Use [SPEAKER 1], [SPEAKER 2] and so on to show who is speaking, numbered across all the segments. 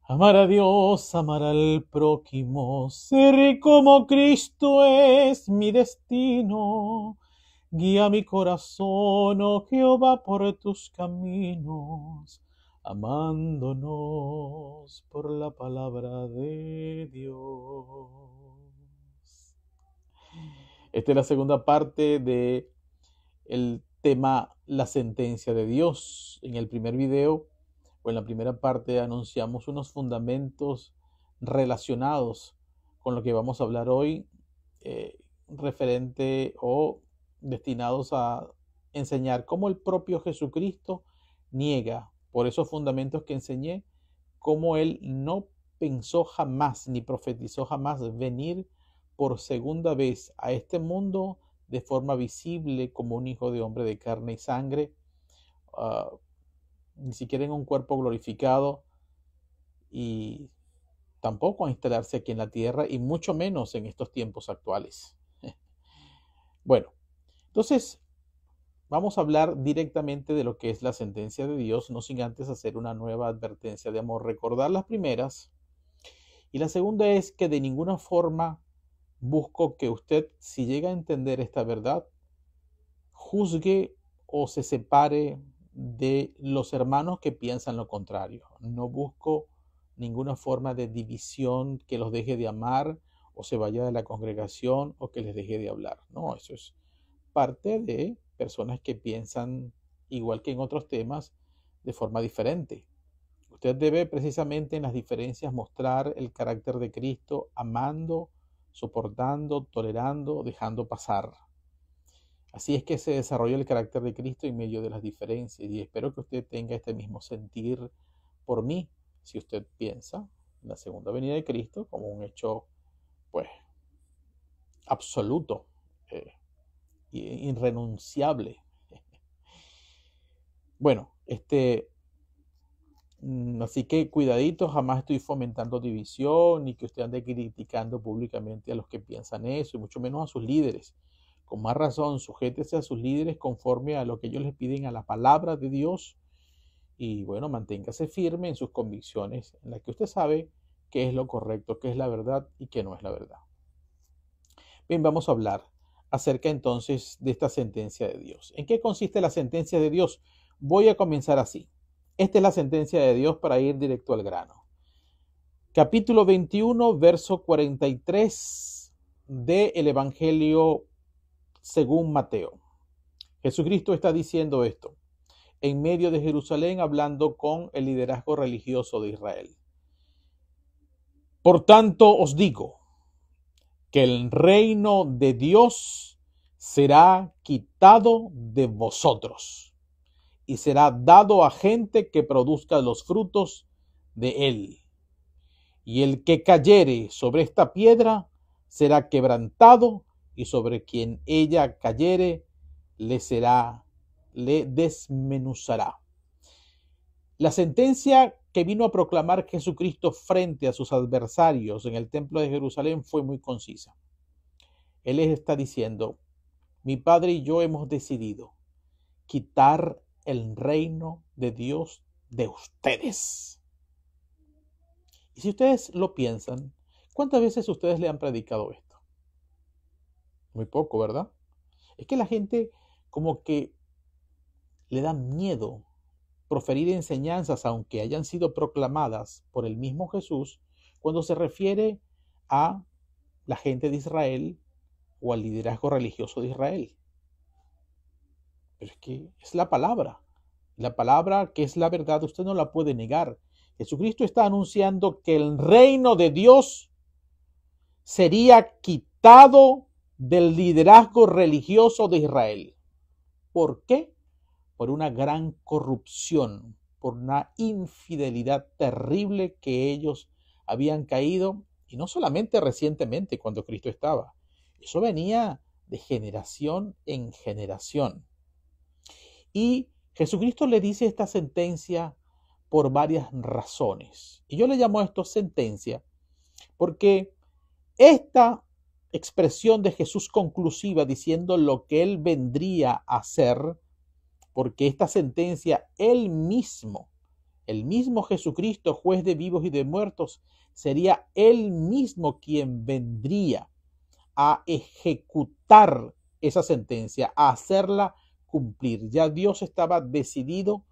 [SPEAKER 1] Amar a Dios, amar al prójimo, ser como Cristo es mi destino. Guía mi corazón, oh Jehová, por tus caminos, amándonos por la palabra de Dios. Esta es la segunda parte de el tema La sentencia de Dios. En el primer video o en la primera parte anunciamos unos fundamentos relacionados con lo que vamos a hablar hoy, referente o destinados a enseñar cómo el propio Jesucristo niega por esos fundamentos que enseñé, cómo él no pensó jamás ni profetizó jamás venir por segunda vez a este mundo de forma visible como un hijo de hombre de carne y sangre, ni siquiera en un cuerpo glorificado, y tampoco a instalarse aquí en la tierra, y mucho menos en estos tiempos actuales. Bueno, entonces vamos a hablar directamente de lo que es la sentencia de Dios, no sin antes hacer una nueva advertencia de amor, recordar las primeras, y la segunda es que de ninguna forma busco que usted, si llega a entender esta verdad, juzgue o se separe de los hermanos que piensan lo contrario. No busco ninguna forma de división que los deje de amar o se vaya de la congregación o que les deje de hablar. No, eso es parte de personas que piensan igual que en otros temas de forma diferente. Usted debe precisamente en las diferencias mostrar el carácter de Cristo, amando, soportando, tolerando, dejando pasar. Así es que se desarrolla el carácter de Cristo en medio de las diferencias, y espero que usted tenga este mismo sentir por mí, si usted piensa en la segunda venida de Cristo como un hecho, pues, absoluto, irrenunciable. Bueno, así que cuidadito, jamás estoy fomentando división, ni que usted ande criticando públicamente a los que piensan eso, y mucho menos a sus líderes. Con más razón, sujétese a sus líderes conforme a lo que ellos les piden, a la palabra de Dios, y bueno, manténgase firme en sus convicciones, en las que usted sabe qué es lo correcto, qué es la verdad y qué no es la verdad. Bien, vamos a hablar acerca entonces de esta sentencia de Dios. ¿En qué consiste la sentencia de Dios? Voy a comenzar así. Esta es la sentencia de Dios para ir directo al grano. Capítulo 21, verso 43 del Evangelio según Mateo. Jesucristo está diciendo esto en medio de Jerusalén, hablando con el liderazgo religioso de Israel. Por tanto os digo que el reino de Dios será quitado de vosotros y será dado a gente que produzca los frutos de él. Y el que cayere sobre esta piedra será quebrantado, y sobre quien ella cayere le desmenuzará. La sentencia que vino a proclamar Jesucristo frente a sus adversarios en el templo de Jerusalén fue muy concisa. Él les está diciendo: mi Padre y yo hemos decidido quitar el reino de Dios de ustedes. Y si ustedes lo piensan, ¿cuántas veces ustedes le han predicado esto? Muy poco, ¿verdad? Es que la gente como que le da miedo proferir enseñanzas, aunque hayan sido proclamadas por el mismo Jesús, cuando se refiere a la gente de Israel o al liderazgo religioso de Israel. Pero es que es la palabra que es la verdad, usted no la puede negar. Jesucristo está anunciando que el reino de Dios sería quitado del liderazgo religioso de Israel. ¿Por qué? Por una gran corrupción, por una infidelidad terrible que ellos habían caído, y no solamente recientemente cuando Cristo estaba, eso venía de generación en generación. Y Jesucristo le dice esta sentencia por varias razones. Y yo le llamo a esto sentencia porque esta expresión de Jesús conclusiva, diciendo lo que él vendría a hacer, porque esta sentencia él mismo el mismo Jesucristo, juez de vivos y de muertos, sería él mismo quien vendría a ejecutar esa sentencia, a hacerla cumplir. Ya Dios estaba decidido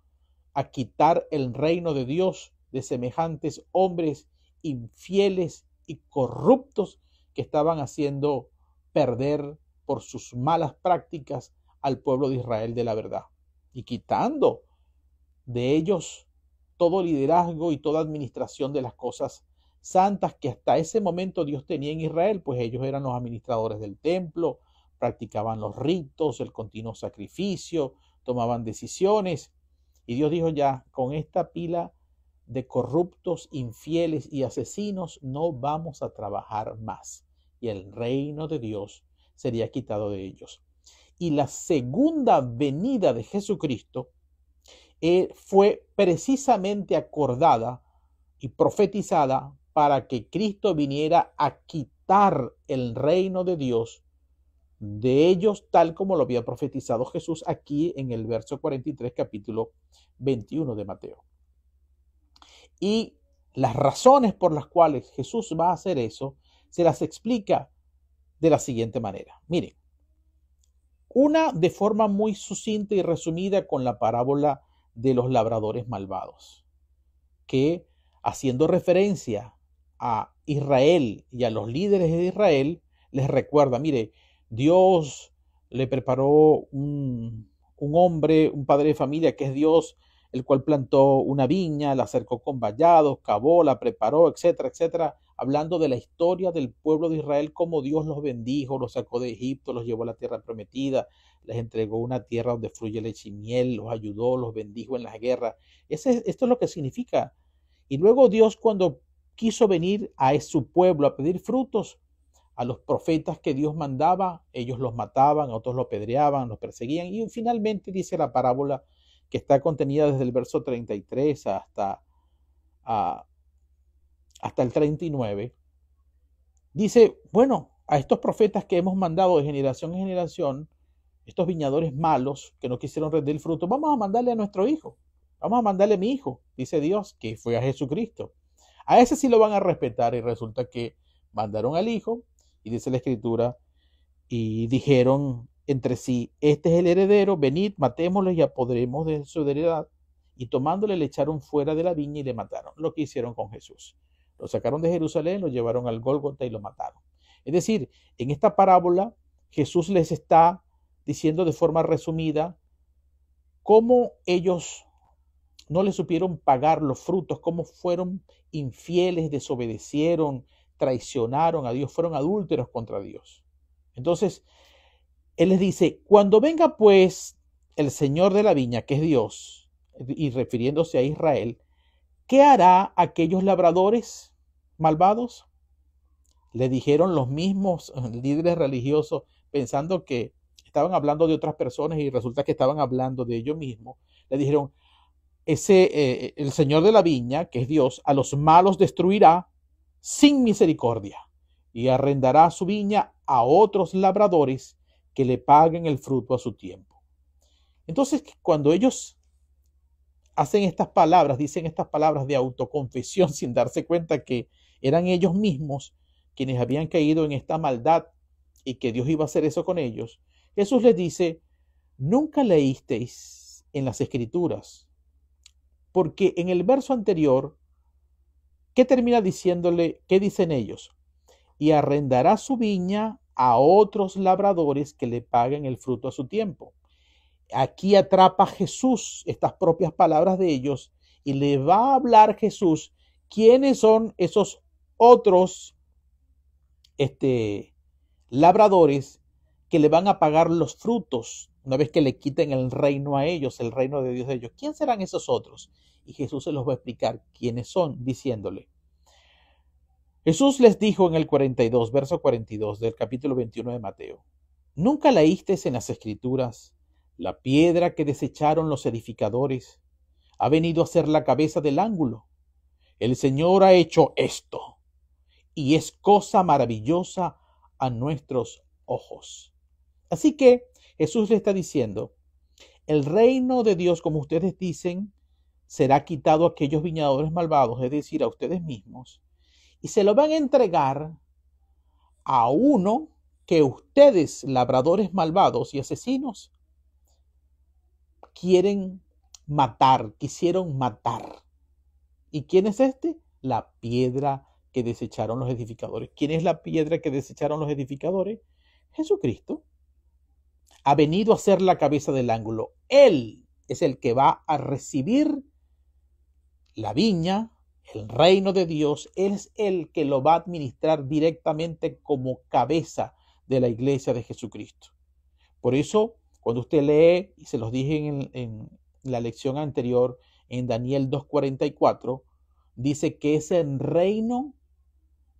[SPEAKER 1] a quitar el reino de Dios de semejantes hombres infieles y corruptos que estaban haciendo perder por sus malas prácticas al pueblo de Israel de la verdad, y quitando de ellos todo liderazgo y toda administración de las cosas santas que hasta ese momento Dios tenía en Israel, pues ellos eran los administradores del templo, practicaban los ritos, el continuo sacrificio, tomaban decisiones, y Dios dijo: ya, con esta pila de corruptos, infieles y asesinos no vamos a trabajar más, y el reino de Dios sería quitado de ellos. Y la segunda venida de Jesucristo fue precisamente acordada y profetizada para que Cristo viniera a quitar el reino de Dios de ellos, tal como lo había profetizado Jesús aquí en el verso 43, capítulo 21 de Mateo. Y las razones por las cuales Jesús va a hacer eso se las explica de la siguiente manera. Miren, una de forma muy sucinta y resumida con la parábola de los labradores malvados, que haciendo referencia a Israel y a los líderes de Israel, les recuerda: mire, Dios le preparó un hombre, un padre de familia que es Dios, el cual plantó una viña, la cercó con vallados, cavó, la preparó, etcétera, etcétera, hablando de la historia del pueblo de Israel, cómo Dios los bendijo, los sacó de Egipto, los llevó a la tierra prometida, les entregó una tierra donde fluye leche y miel, los ayudó, los bendijo en las guerras. Esto es lo que significa. Y luego Dios, cuando quiso venir a su pueblo a pedir frutos, a los profetas que Dios mandaba, ellos los mataban, otros los apedreaban, los perseguían, y finalmente dice la parábola, que está contenida desde el verso 33 hasta el 39, dice: bueno, a estos profetas que hemos mandado de generación en generación, estos viñadores malos que no quisieron rendir fruto, vamos a mandarle a nuestro hijo, vamos a mandarle a mi hijo, dice Dios, que fue a Jesucristo. A ese sí lo van a respetar, y resulta que mandaron al hijo, y dice la escritura, y dijeron entre sí: este es el heredero, venid, matémoslo y apoderemos de su heredad. Y tomándole le echaron fuera de la viña y le mataron. Lo que hicieron con Jesús. Lo sacaron de Jerusalén, lo llevaron al Gólgota y lo mataron. Es decir, en esta parábola Jesús les está diciendo de forma resumida cómo ellos no le supieron pagar los frutos, cómo fueron infieles, desobedecieron, traicionaron a Dios, fueron adúlteros contra Dios. Entonces, Él les dice: cuando venga pues el Señor de la viña, que es Dios, y refiriéndose a Israel, ¿qué hará aquellos labradores malvados? Le dijeron los mismos líderes religiosos, pensando que estaban hablando de otras personas y resulta que estaban hablando de ellos mismos. Le dijeron: el Señor de la viña, que es Dios, a los malos destruirá sin misericordia y arrendará su viña a otros labradores que le paguen el fruto a su tiempo. Entonces, cuando ellos hacen estas palabras, dicen estas palabras de autoconfesión sin darse cuenta que eran ellos mismos quienes habían caído en esta maldad y que Dios iba a hacer eso con ellos, Jesús les dice: nunca leísteis en las Escrituras, porque en el verso anterior, ¿qué termina diciéndole? ¿Qué dicen ellos? Y arrendará su viña a otros labradores que le paguen el fruto a su tiempo. Aquí atrapa Jesús estas propias palabras de ellos y le va a hablar Jesús quiénes son esos otros labradores que le van a pagar los frutos una vez que le quiten el reino a ellos, el reino de Dios de ellos. ¿Quién serán esos otros? Y Jesús se los va a explicar quiénes son, diciéndole: Jesús les dijo en el 42, verso 42 del capítulo 21 de Mateo: ¿nunca leísteis en las Escrituras: la piedra que desecharon los edificadores ha venido a ser la cabeza del ángulo? El Señor ha hecho esto, y es cosa maravillosa a nuestros ojos. Así que Jesús le está diciendo: el reino de Dios, como ustedes dicen, será quitado a aquellos viñadores malvados, es decir, a ustedes mismos, y se lo van a entregar a uno que ustedes, labradores malvados y asesinos, quisieron matar. ¿Y quién es este? La piedra que desecharon los edificadores. ¿Quién es la piedra que desecharon los edificadores? Jesucristo. Ha venido a ser la cabeza del ángulo. Él es el que va a recibir la viña, el reino de Dios. Él es el que lo va a administrar directamente como cabeza de la iglesia de Jesucristo. Por eso, cuando usted lee, y se los dije en la lección anterior, en Daniel 2:44, dice que ese reino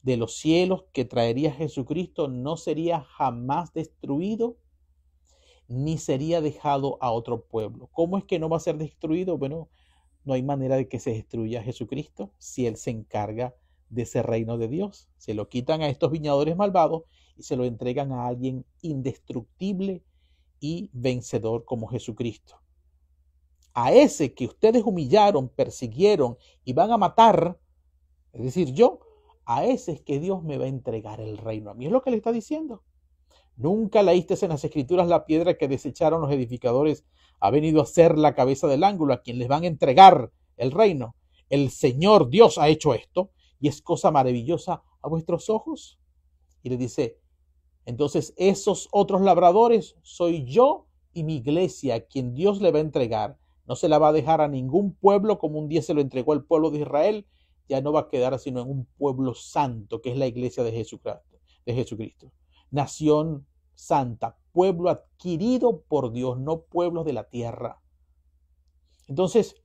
[SPEAKER 1] de los cielos que traería Jesucristo no sería jamás destruido, ni sería dejado a otro pueblo. ¿Cómo es que no va a ser destruido? Bueno, no hay manera de que se destruya Jesucristo si Él se encarga de ese reino de Dios. Se lo quitan a estos viñadores malvados y se lo entregan a alguien indestructible y vencedor como Jesucristo. A ese que ustedes humillaron, persiguieron y van a matar, es decir, yo, a ese es que Dios me va a entregar el reino. A mí es lo que le está diciendo. Nunca leíste en las Escrituras la piedra que desecharon los edificadores ha venido a ser la cabeza del ángulo, a quien les van a entregar el reino. El Señor Dios ha hecho esto y es cosa maravillosa a vuestros ojos. Y le dice, entonces esos otros labradores soy yo y mi iglesia, a quien Dios le va a entregar. No se la va a dejar a ningún pueblo como un día se lo entregó al pueblo de Israel. Ya no va a quedar sino en un pueblo santo, que es la iglesia de Jesucristo. Nación santa, pueblo adquirido por Dios, no pueblos de la tierra. Entonces,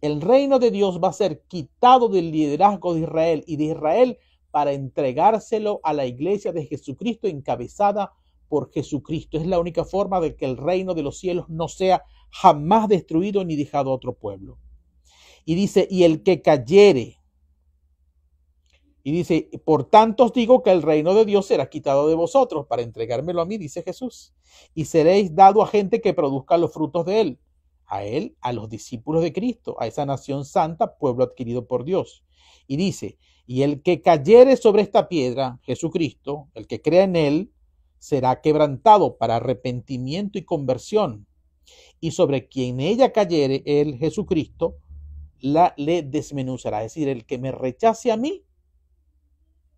[SPEAKER 1] el reino de Dios va a ser quitado del liderazgo de Israel y de Israel para entregárselo a la iglesia de Jesucristo encabezada por Jesucristo. Es la única forma de que el reino de los cielos no sea jamás destruido ni dejado a otro pueblo. Y dice, y el que cayere. Y dice, por tanto os digo que el reino de Dios será quitado de vosotros para entregármelo a mí, dice Jesús. Y seréis dado a gente que produzca los frutos de él, a los discípulos de Cristo, a esa nación santa, pueblo adquirido por Dios. Y dice, y el que cayere sobre esta piedra, Jesucristo, el que crea en él, será quebrantado para arrepentimiento y conversión. Y sobre quien ella cayere, él, Jesucristo, le desmenuzará. Es decir, el que me rechace a mí,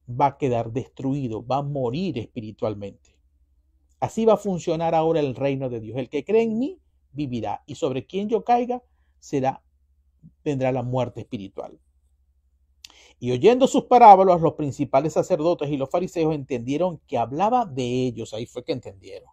[SPEAKER 1] va a quedar destruido, va a morir espiritualmente. Así va a funcionar ahora el reino de Dios. El que cree en mí vivirá, y sobre quien yo caiga vendrá la muerte espiritual. Y oyendo sus parábolas, los principales sacerdotes y los fariseos entendieron que hablaba de ellos. Ahí fue que entendieron.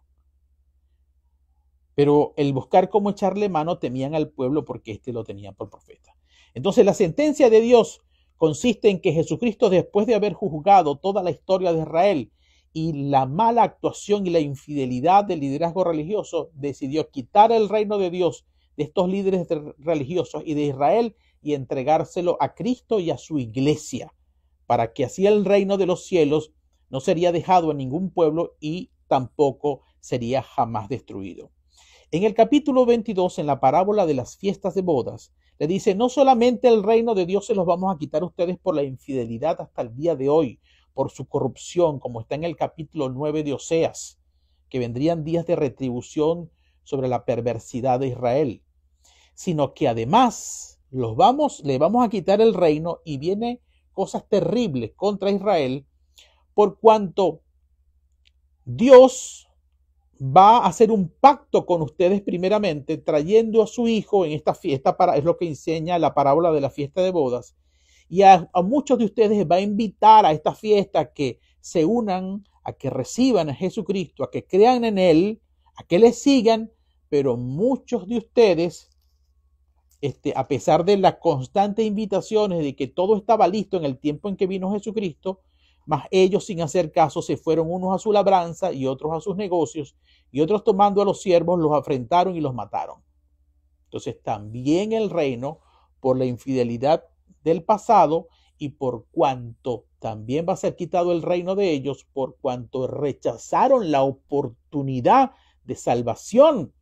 [SPEAKER 1] Pero el buscar cómo echarle mano temían al pueblo porque éste lo tenía por profeta. Entonces la sentencia de Dios consiste en que Jesucristo, después de haber juzgado toda la historia de Israel y la mala actuación y la infidelidad del liderazgo religioso, decidió quitar el reino de Dios de estos líderes religiosos y de Israel y entregárselo a Cristo y a su iglesia, para que así el reino de los cielos no sería dejado en ningún pueblo y tampoco sería jamás destruido. En el capítulo 22, en la parábola de las fiestas de bodas, le dice, no solamente el reino de Dios se los vamos a quitar a ustedes por la infidelidad hasta el día de hoy, por su corrupción, como está en el capítulo 9 de Oseas, que vendrían días de retribución sobre la perversidad de Israel, sino que además le vamos a quitar el reino y vienen cosas terribles contra Israel, por cuanto Dios va a hacer un pacto con ustedes primeramente, trayendo a su hijo en esta fiesta, es lo que enseña la parábola de la fiesta de bodas, y a muchos de ustedes va a invitar a esta fiesta a que se unan, a que reciban a Jesucristo, a que crean en Él, a que le sigan, pero muchos de ustedes, a pesar de las constantes invitaciones de que todo estaba listo en el tiempo en que vino Jesucristo, mas ellos sin hacer caso se fueron unos a su labranza y otros a sus negocios, y otros tomando a los siervos los afrentaron y los mataron. Entonces también el reino, por la infidelidad del pasado y por cuanto también va a ser quitado el reino de ellos, por cuanto rechazaron la oportunidad de salvación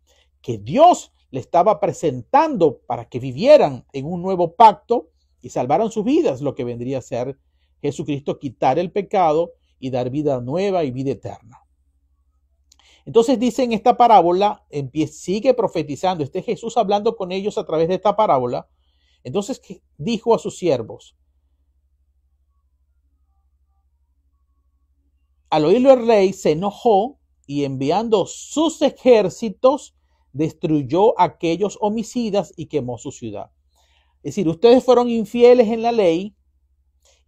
[SPEAKER 1] que Dios le estaba presentando para que vivieran en un nuevo pacto y salvaran sus vidas, lo que vendría a ser Jesucristo quitar el pecado y dar vida nueva y vida eterna. Entonces dice en esta parábola, sigue profetizando, Jesús hablando con ellos a través de esta parábola. Entonces dijo a sus siervos: al oírlo el rey se enojó y enviando sus ejércitos destruyó a aquellos homicidas y quemó su ciudad. Es decir, ustedes fueron infieles en la ley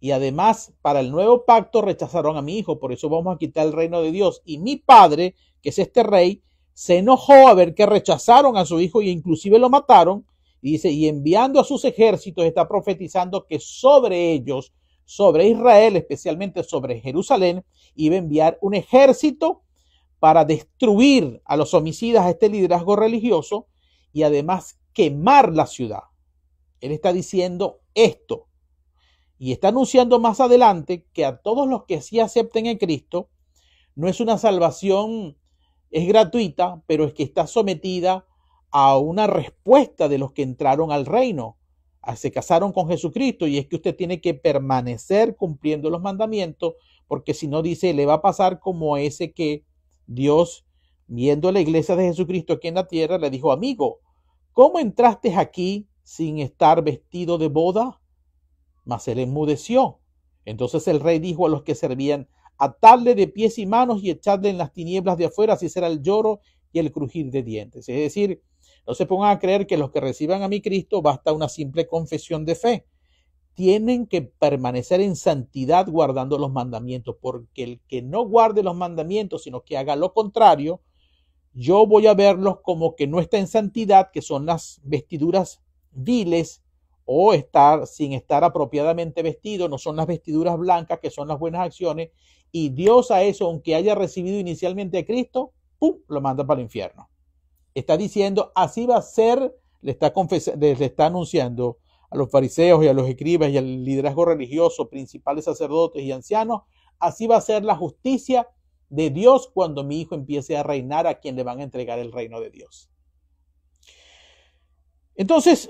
[SPEAKER 1] y además para el nuevo pacto rechazaron a mi hijo, por eso vamos a quitar el reino de Dios. Y mi padre, que es este rey, se enojó a ver que rechazaron a su hijo y inclusive lo mataron. Y dice, y enviando a sus ejércitos está profetizando que sobre ellos, sobre Israel, especialmente sobre Jerusalén, iba a enviar un ejército para destruir a los homicidas, a este liderazgo religioso, y además quemar la ciudad. Él está diciendo esto. Y está anunciando más adelante que a todos los que sí acepten a Cristo, no es una salvación, es gratuita, pero es que está sometida a una respuesta de los que entraron al reino, se casaron con Jesucristo, y es que usted tiene que permanecer cumpliendo los mandamientos, porque si no, dice, le va a pasar como ese que Dios, viendo la iglesia de Jesucristo aquí en la tierra, le dijo: amigo, ¿cómo entraste aquí sin estar vestido de boda? Mas él enmudeció. Entonces el rey dijo a los que servían: atadle de pies y manos y echadle en las tinieblas de afuera, así será el lloro y el crujir de dientes. Es decir, no se pongan a creer que los que reciban a mi Cristo basta una simple confesión de fe. Tienen que permanecer en santidad guardando los mandamientos, porque el que no guarde los mandamientos, sino que haga lo contrario, yo voy a verlos como que no está en santidad, que son las vestiduras viles, o sin estar apropiadamente vestido, no son las vestiduras blancas, que son las buenas acciones, y Dios a eso, aunque haya recibido inicialmente a Cristo, ¡pum!, lo manda para el infierno. Está diciendo, así va a ser, le está anunciando a los fariseos y a los escribas y al liderazgo religioso, principales sacerdotes y ancianos, así va a ser la justicia de Dios cuando mi hijo empiece a reinar, a quien le van a entregar el reino de Dios. Entonces,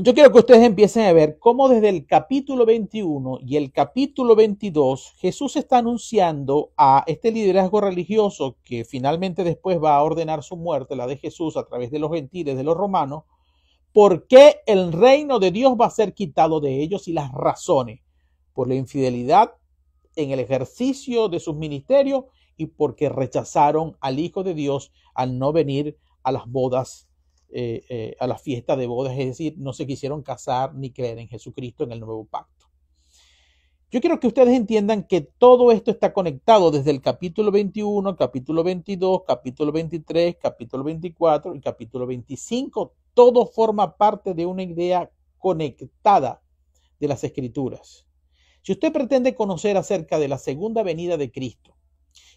[SPEAKER 1] yo quiero que ustedes empiecen a ver cómo desde el capítulo 21 y el capítulo 22 Jesús está anunciando a este liderazgo religioso que finalmente después va a ordenar su muerte, la de Jesús, a través de los gentiles, de los romanos, por qué el reino de Dios va a ser quitado de ellos y las razones: por la infidelidad en el ejercicio de sus ministerios y porque rechazaron al Hijo de Dios al no venir a las bodas, a la fiesta de bodas, es decir, no se quisieron casar ni creer en Jesucristo en el nuevo pacto. Yo quiero que ustedes entiendan que todo esto está conectado desde el capítulo 21, capítulo 22, capítulo 23, capítulo 24 y capítulo 25. Todo forma parte de una idea conectada de las Escrituras. Si usted pretende conocer acerca de la segunda venida de Cristo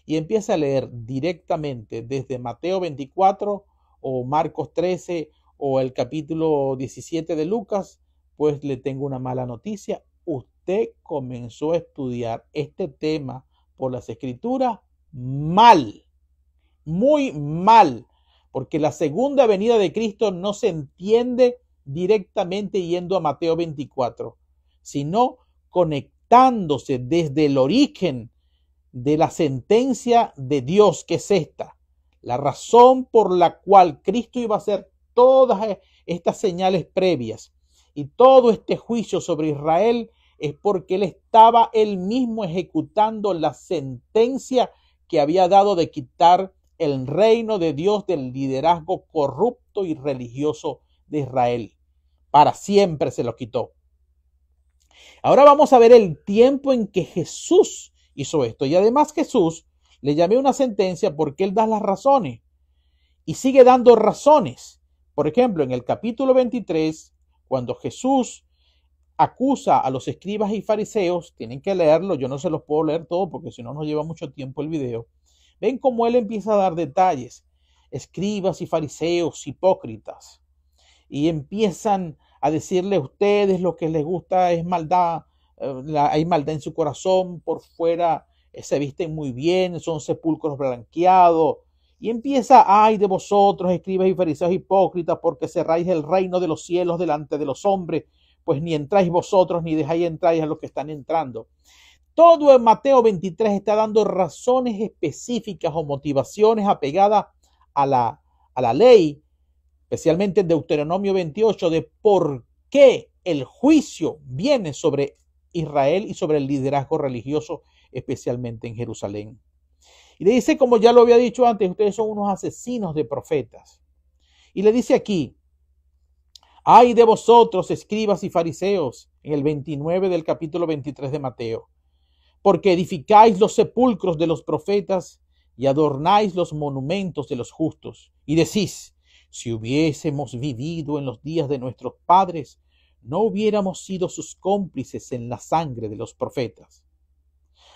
[SPEAKER 1] y empieza a leer directamente desde Mateo 24 o Marcos 13 o el capítulo 17 de Lucas, pues le tengo una mala noticia. Usted comenzó a estudiar este tema por las Escrituras mal, muy mal, porque la segunda venida de Cristo no se entiende directamente yendo a Mateo 24, sino conectándose desde el origen de la sentencia de Dios, que es esta: la razón por la cual Cristo iba a hacer todas estas señales previas y todo este juicio sobre Israel es porque él estaba él mismo ejecutando la sentencia que había dado de quitar el reino de Dios del liderazgo corrupto y religioso de Israel. Para siempre se lo quitó. Ahora vamos a ver el tiempo en que Jesús hizo esto. Y además Jesús le llamé una sentencia porque él da las razones y sigue dando razones. Por ejemplo, en el capítulo 23, cuando Jesús acusa a los escribas y fariseos, tienen que leerlo, yo no se los puedo leer todo porque si no nos lleva mucho tiempo el video. Ven cómo él empieza a dar detalles: escribas y fariseos hipócritas, y empiezan a decirle a ustedes lo que les gusta es maldad, hay maldad en su corazón, por fuera se visten muy bien, son sepulcros blanqueados Y empieza, ay de vosotros, escribas y fariseos hipócritas, porque cerráis el reino de los cielos delante de los hombres, pues ni entráis vosotros, ni dejáis entrar a los que están entrando. Todo en Mateo 23 está dando razones específicas o motivaciones apegadas a la ley, especialmente en Deuteronomio 28, de por qué el juicio viene sobre Israel y sobre el liderazgo religioso, especialmente en Jerusalén. Y le dice, como ya lo había dicho antes, ustedes son unos asesinos de profetas. Y le dice aquí, ay de vosotros, escribas y fariseos, en el 29 del capítulo 23 de Mateo, porque edificáis los sepulcros de los profetas y adornáis los monumentos de los justos. Y decís, si hubiésemos vivido en los días de nuestros padres, no hubiéramos sido sus cómplices en la sangre de los profetas.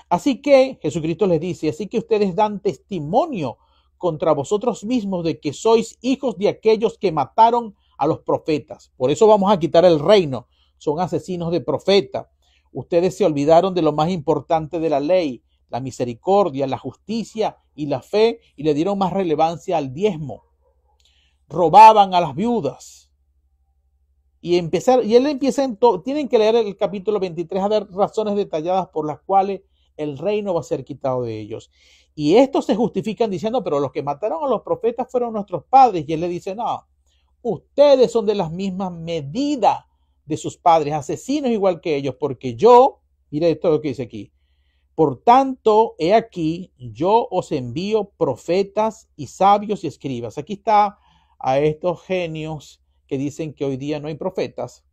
[SPEAKER 1] Así que, Jesucristo les dice, así que ustedes dan testimonio contra vosotros mismos de que sois hijos de aquellos que mataron a los profetas. Por eso vamos a quitar el reino. Son asesinos de profeta. Ustedes se olvidaron de lo más importante de la ley, la misericordia, la justicia y la fe, y le dieron más relevancia al diezmo. Robaban a las viudas. Tienen que leer el capítulo 23 a ver razones detalladas por las cuales el reino va a ser quitado de ellos. Y estos se justifican diciendo, pero los que mataron a los profetas fueron nuestros padres. Y él le dice, no, ustedes son de las mismas medidas de sus padres, asesinos igual que ellos, porque yo, mira esto lo que dice aquí, por tanto, he aquí, yo os envío profetas y sabios y escribas. Aquí está a estos genios que dicen que hoy día no hay profetas.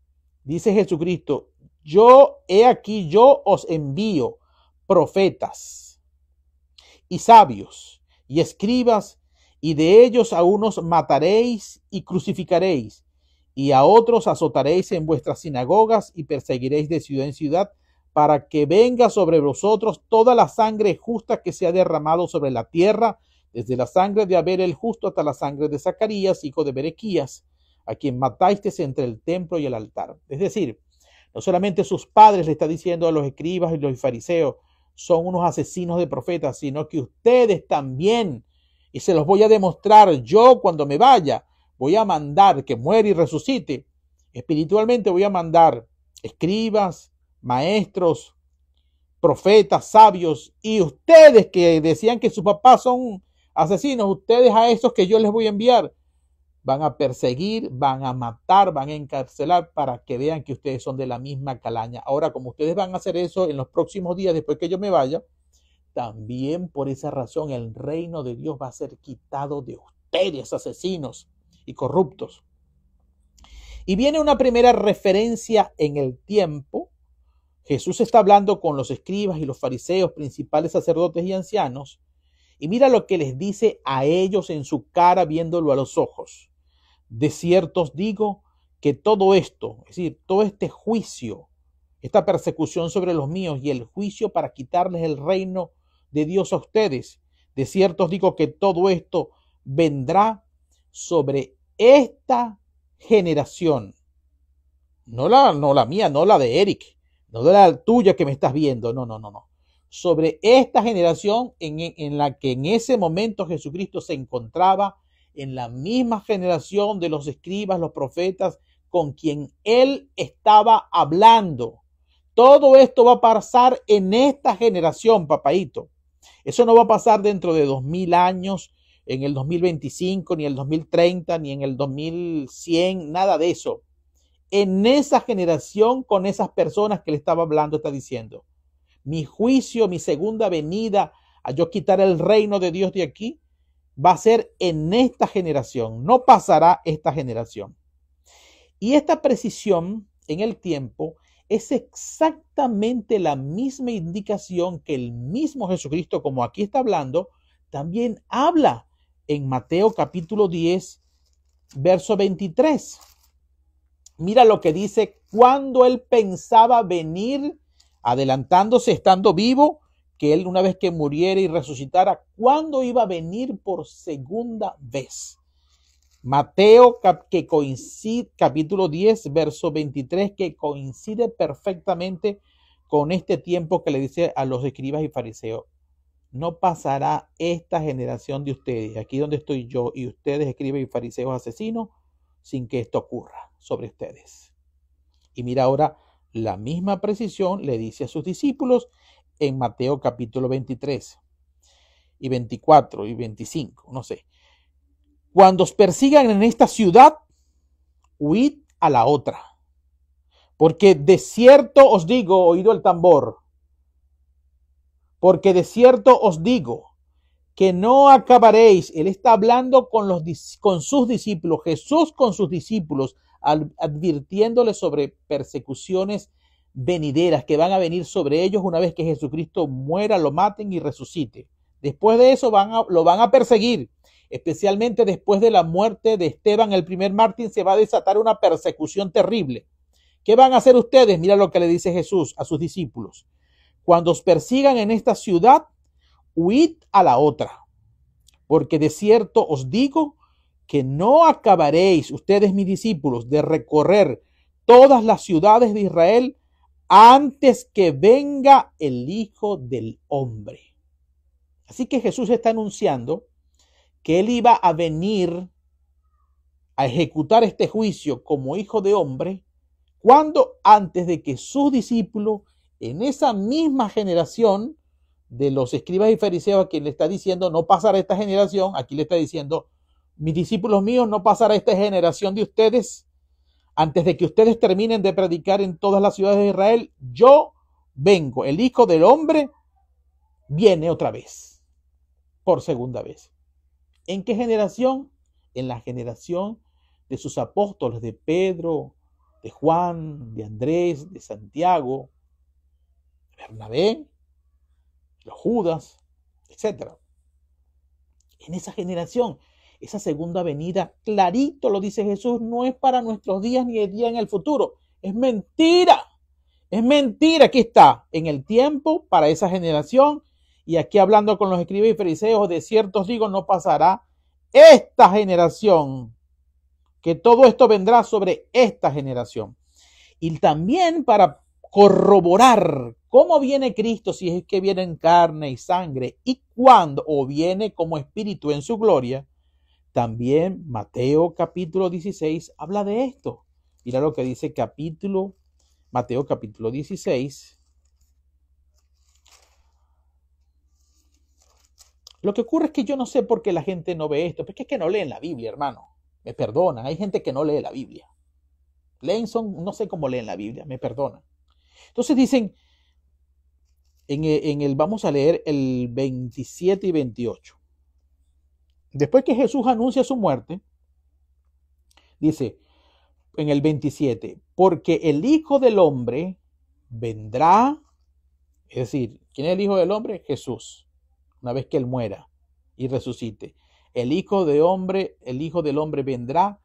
[SPEAKER 1] Dice Jesucristo, he aquí, yo os envío profetas y sabios y escribas, y de ellos a unos mataréis y crucificaréis, y a otros azotaréis en vuestras sinagogas y perseguiréis de ciudad en ciudad, para que venga sobre vosotros toda la sangre justa que se ha derramado sobre la tierra, desde la sangre de Abel el justo hasta la sangre de Zacarías, hijo de Berequías, a quien matasteis entre el templo y el altar. Es decir, no solamente sus padres le está diciendo a los escribas y los fariseos, son unos asesinos de profetas, sino que ustedes también, y se los voy a demostrar yo cuando me vaya, voy a mandar que muera y resucite. Espiritualmente voy a mandar escribas, maestros, profetas, sabios, y ustedes que decían que sus papás son asesinos, ustedes a esos que yo les voy a enviar, van a perseguir, van a matar, van a encarcelar para que vean que ustedes son de la misma calaña. Ahora, como ustedes van a hacer eso en los próximos días después que yo me vaya, también por esa razón el reino de Dios va a ser quitado de ustedes, asesinos y corruptos. Y viene una primera referencia en el tiempo. Jesús está hablando con los escribas y los fariseos, principales sacerdotes y ancianos, y mira lo que les dice a ellos en su cara viéndolo a los ojos. De cierto os digo que todo esto, es decir, todo este juicio, esta persecución sobre los míos y el juicio para quitarles el reino de Dios a ustedes, de cierto os digo que todo esto vendrá sobre esta generación. No la mía, no la de Eric, no de la tuya que me estás viendo, no. Sobre esta generación en la que en ese momento Jesucristo se encontraba, en la misma generación de los escribas, los profetas, con quien él estaba hablando. Todo esto va a pasar en esta generación, papaito. Eso no va a pasar dentro de 2000 años, en el 2025, ni el 2030, ni en el 2100, nada de eso. En esa generación, con esas personas que le estaba hablando, está diciendo, mi juicio, mi segunda venida, a yo quitar el reino de Dios de aquí, va a ser en esta generación, no pasará esta generación. Y esta precisión en el tiempo es exactamente la misma indicación que el mismo Jesucristo, como aquí está hablando, también habla en Mateo capítulo 10, verso 23. Mira lo que dice, cuando él pensaba venir, adelantándose, estando vivo, que él una vez que muriera y resucitara, ¿cuándo iba a venir por segunda vez? Mateo que coincide, capítulo 10, verso 23, que coincide perfectamente con este tiempo que le dice a los escribas y fariseos. no pasará esta generación de ustedes, aquí donde estoy yo, y ustedes, escribas y fariseos asesinos, sin que esto ocurra sobre ustedes. Y mira ahora, la misma precisión le dice a sus discípulos en Mateo capítulo 23 y 24 y 25, no sé. Cuando os persigan en esta ciudad, huid a la otra. Porque de cierto os digo, oído el tambor, porque de cierto os digo que no acabaréis. Él está hablando con sus discípulos, Jesús con sus discípulos, advirtiéndoles sobre persecuciones venideras que van a venir sobre ellos una vez que Jesucristo muera, lo maten y resucite. Después de eso lo van a perseguir, especialmente después de la muerte de Esteban, el primer mártir. Se va a desatar una persecución terrible. ¿Qué van a hacer ustedes? Mira lo que le dice Jesús a sus discípulos. Cuando os persigan en esta ciudad, huid a la otra, porque de cierto os digo que no acabaréis, ustedes mis discípulos, de recorrer todas las ciudades de Israel antes que venga el Hijo del Hombre. Así que Jesús está anunciando que Él iba a venir a ejecutar este juicio como Hijo de Hombre, cuando antes de que sus discípulos, en esa misma generación de los escribas y fariseos, a quien le está diciendo no pasará esta generación, aquí le está diciendo, mis discípulos míos, no pasará esta generación de ustedes, antes de que ustedes terminen de predicar en todas las ciudades de Israel, yo vengo, el Hijo del Hombre viene otra vez, por segunda vez. ¿En qué generación? En la generación de sus apóstoles, de Pedro, de Juan, de Andrés, de Santiago, de Bernabé, los Judas, etc. En esa generación, esa segunda venida, clarito lo dice Jesús, no es para nuestros días ni el día en el futuro. Es mentira. Es mentira. Aquí está, en el tiempo para esa generación. Y aquí hablando con los escribas y fariseos, de cierto os digo, no pasará esta generación, que todo esto vendrá sobre esta generación. Y también para corroborar cómo viene Cristo, si es que viene en carne y sangre, y cuándo, o viene como espíritu en su gloria, también Mateo capítulo 16 habla de esto. Mira lo que dice Mateo capítulo 16. Lo que ocurre es que yo no sé por qué la gente no ve esto, porque es que no leen la Biblia, hermano. Me perdonan, hay gente que no lee la Biblia. No sé cómo leen la Biblia, me perdonan. Entonces dicen, vamos a leer el 27 y 28. Después que Jesús anuncia su muerte, dice en el 27, porque el Hijo del Hombre vendrá, es decir, ¿quién es el Hijo del Hombre? Jesús. Una vez que Él muera y resucite, el Hijo del Hombre vendrá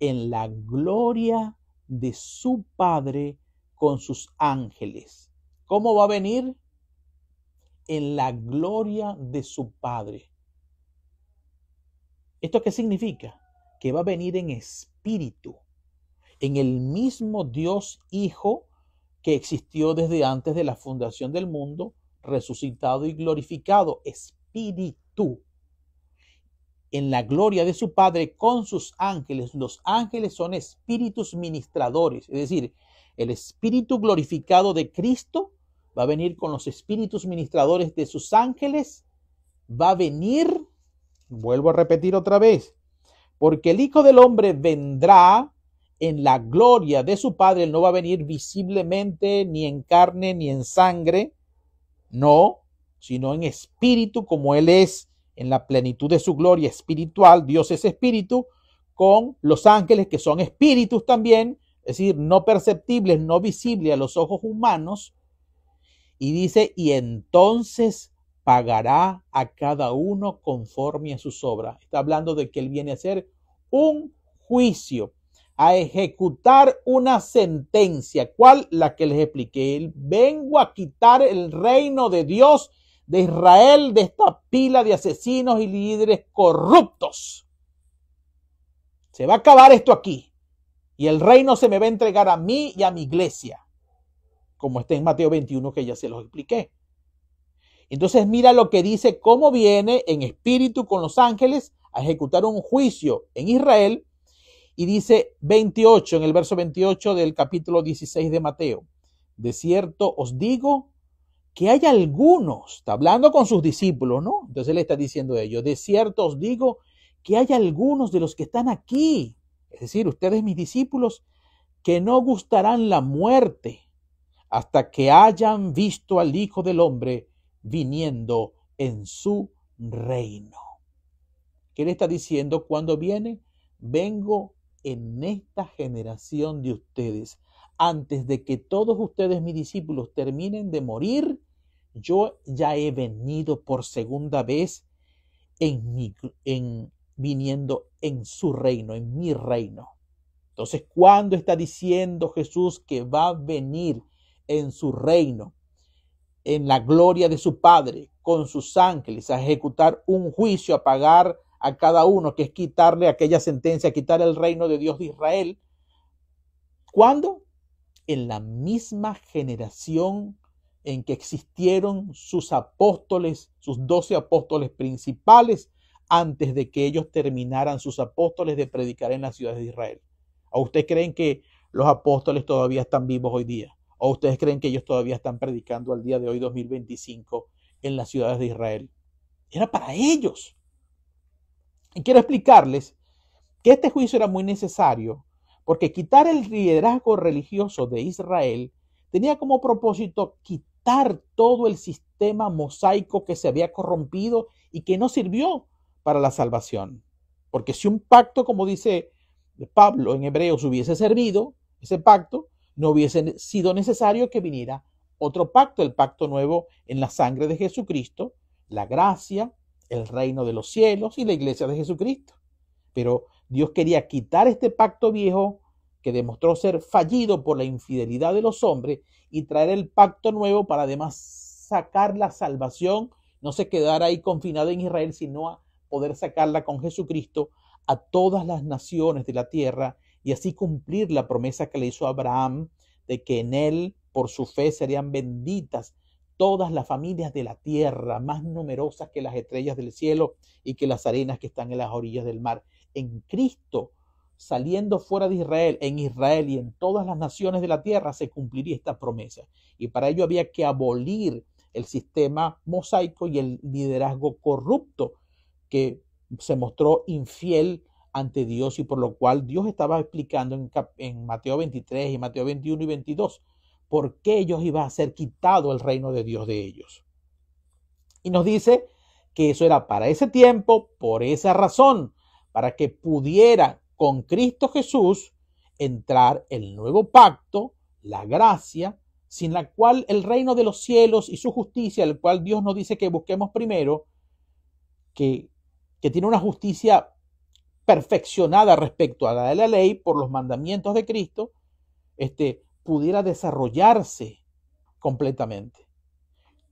[SPEAKER 1] en la gloria de su Padre con sus ángeles. ¿Cómo va a venir? En la gloria de su Padre. ¿Esto qué significa? Que va a venir en espíritu, en el mismo Dios Hijo que existió desde antes de la fundación del mundo, resucitado y glorificado, espíritu, en la gloria de su Padre con sus ángeles. Los ángeles son espíritus ministradores, es decir, el espíritu glorificado de Cristo va a venir con los espíritus ministradores de sus ángeles, va a venir, vuelvo a repetir otra vez, porque el Hijo del Hombre vendrá en la gloria de su Padre. Él no va a venir visiblemente, ni en carne, ni en sangre, no, sino en espíritu, como Él es en la plenitud de su gloria espiritual. Dios es espíritu, con los ángeles que son espíritus también, es decir, no perceptibles, no visibles a los ojos humanos. Y dice, y entonces pagará a cada uno conforme a sus obras. Está hablando de que Él viene a hacer un juicio, a ejecutar una sentencia. ¿Cuál? La que les expliqué. Vengo a quitar el reino de Dios de Israel, de esta pila de asesinos y líderes corruptos. Se va a acabar esto aquí. Y el reino se me va a entregar a mí y a mi iglesia, como está en Mateo 21, que ya se los expliqué. Entonces mira lo que dice, cómo viene en espíritu con los ángeles a ejecutar un juicio en Israel. Y dice 28, en el verso 28 del capítulo 16 de Mateo: de cierto os digo que hay algunos, está hablando con sus discípulos, ¿no? Entonces le está diciendo a ellos: de cierto os digo que hay algunos de los que están aquí, es decir, ustedes mis discípulos, que no gustarán la muerte hasta que hayan visto al Hijo del Hombre viniendo en su reino. ¿Qué le está diciendo? Cuando viene, vengo en esta generación de ustedes. Antes de que todos ustedes, mis discípulos, terminen de morir, yo ya he venido por segunda vez viniendo en su reino, en mi reino. Entonces, ¿cuándo está diciendo Jesús que va a venir en su reino, en la gloria de su Padre, con sus ángeles, a ejecutar un juicio, a pagar a cada uno, que es quitarle aquella sentencia, quitar el reino de Dios de Israel? ¿Cuándo? En la misma generación en que existieron sus apóstoles, sus 12 apóstoles principales, antes de que ellos terminaran sus apóstoles de predicar en las ciudades de Israel. ¿O ustedes creen que los apóstoles todavía están vivos hoy día? ¿O ustedes creen que ellos todavía están predicando al día de hoy, 2025, en las ciudades de Israel? Era para ellos. Y quiero explicarles que este juicio era muy necesario, porque quitar el liderazgo religioso de Israel tenía como propósito quitar todo el sistema mosaico que se había corrompido y que no sirvió para la salvación. Porque si un pacto, como dice Pablo en Hebreos, hubiese servido, ese pacto, no hubiese sido necesario que viniera otro pacto, el pacto nuevo en la sangre de Jesucristo, la gracia, el reino de los cielos y la iglesia de Jesucristo. Pero Dios quería quitar este pacto viejo que demostró ser fallido por la infidelidad de los hombres y traer el pacto nuevo para además sacar la salvación, no se quedara ahí confinado en Israel, sino a poder sacarla con Jesucristo a todas las naciones de la tierra y así cumplir la promesa que le hizo a Abraham de que en él, por su fe, serían benditas todas las familias de la tierra, más numerosas que las estrellas del cielo y que las arenas que están en las orillas del mar. En Cristo, saliendo fuera de Israel, en Israel y en todas las naciones de la tierra, se cumpliría esta promesa. Y para ello había que abolir el sistema mosaico y el liderazgo corrupto que se mostró infiel ante Dios y por lo cual Dios estaba explicando en Mateo 23 y Mateo 21 y 22 por qué ellos iban a ser quitado el reino de Dios de ellos. Y nos dice que eso era para ese tiempo, por esa razón, para que pudiera con Cristo Jesús entrar el nuevo pacto, la gracia, sin la cual el reino de los cielos y su justicia, el cual Dios nos dice que busquemos primero, que tiene una justicia perfeccionada respecto a la de la ley por los mandamientos de Cristo, pudiera desarrollarse completamente.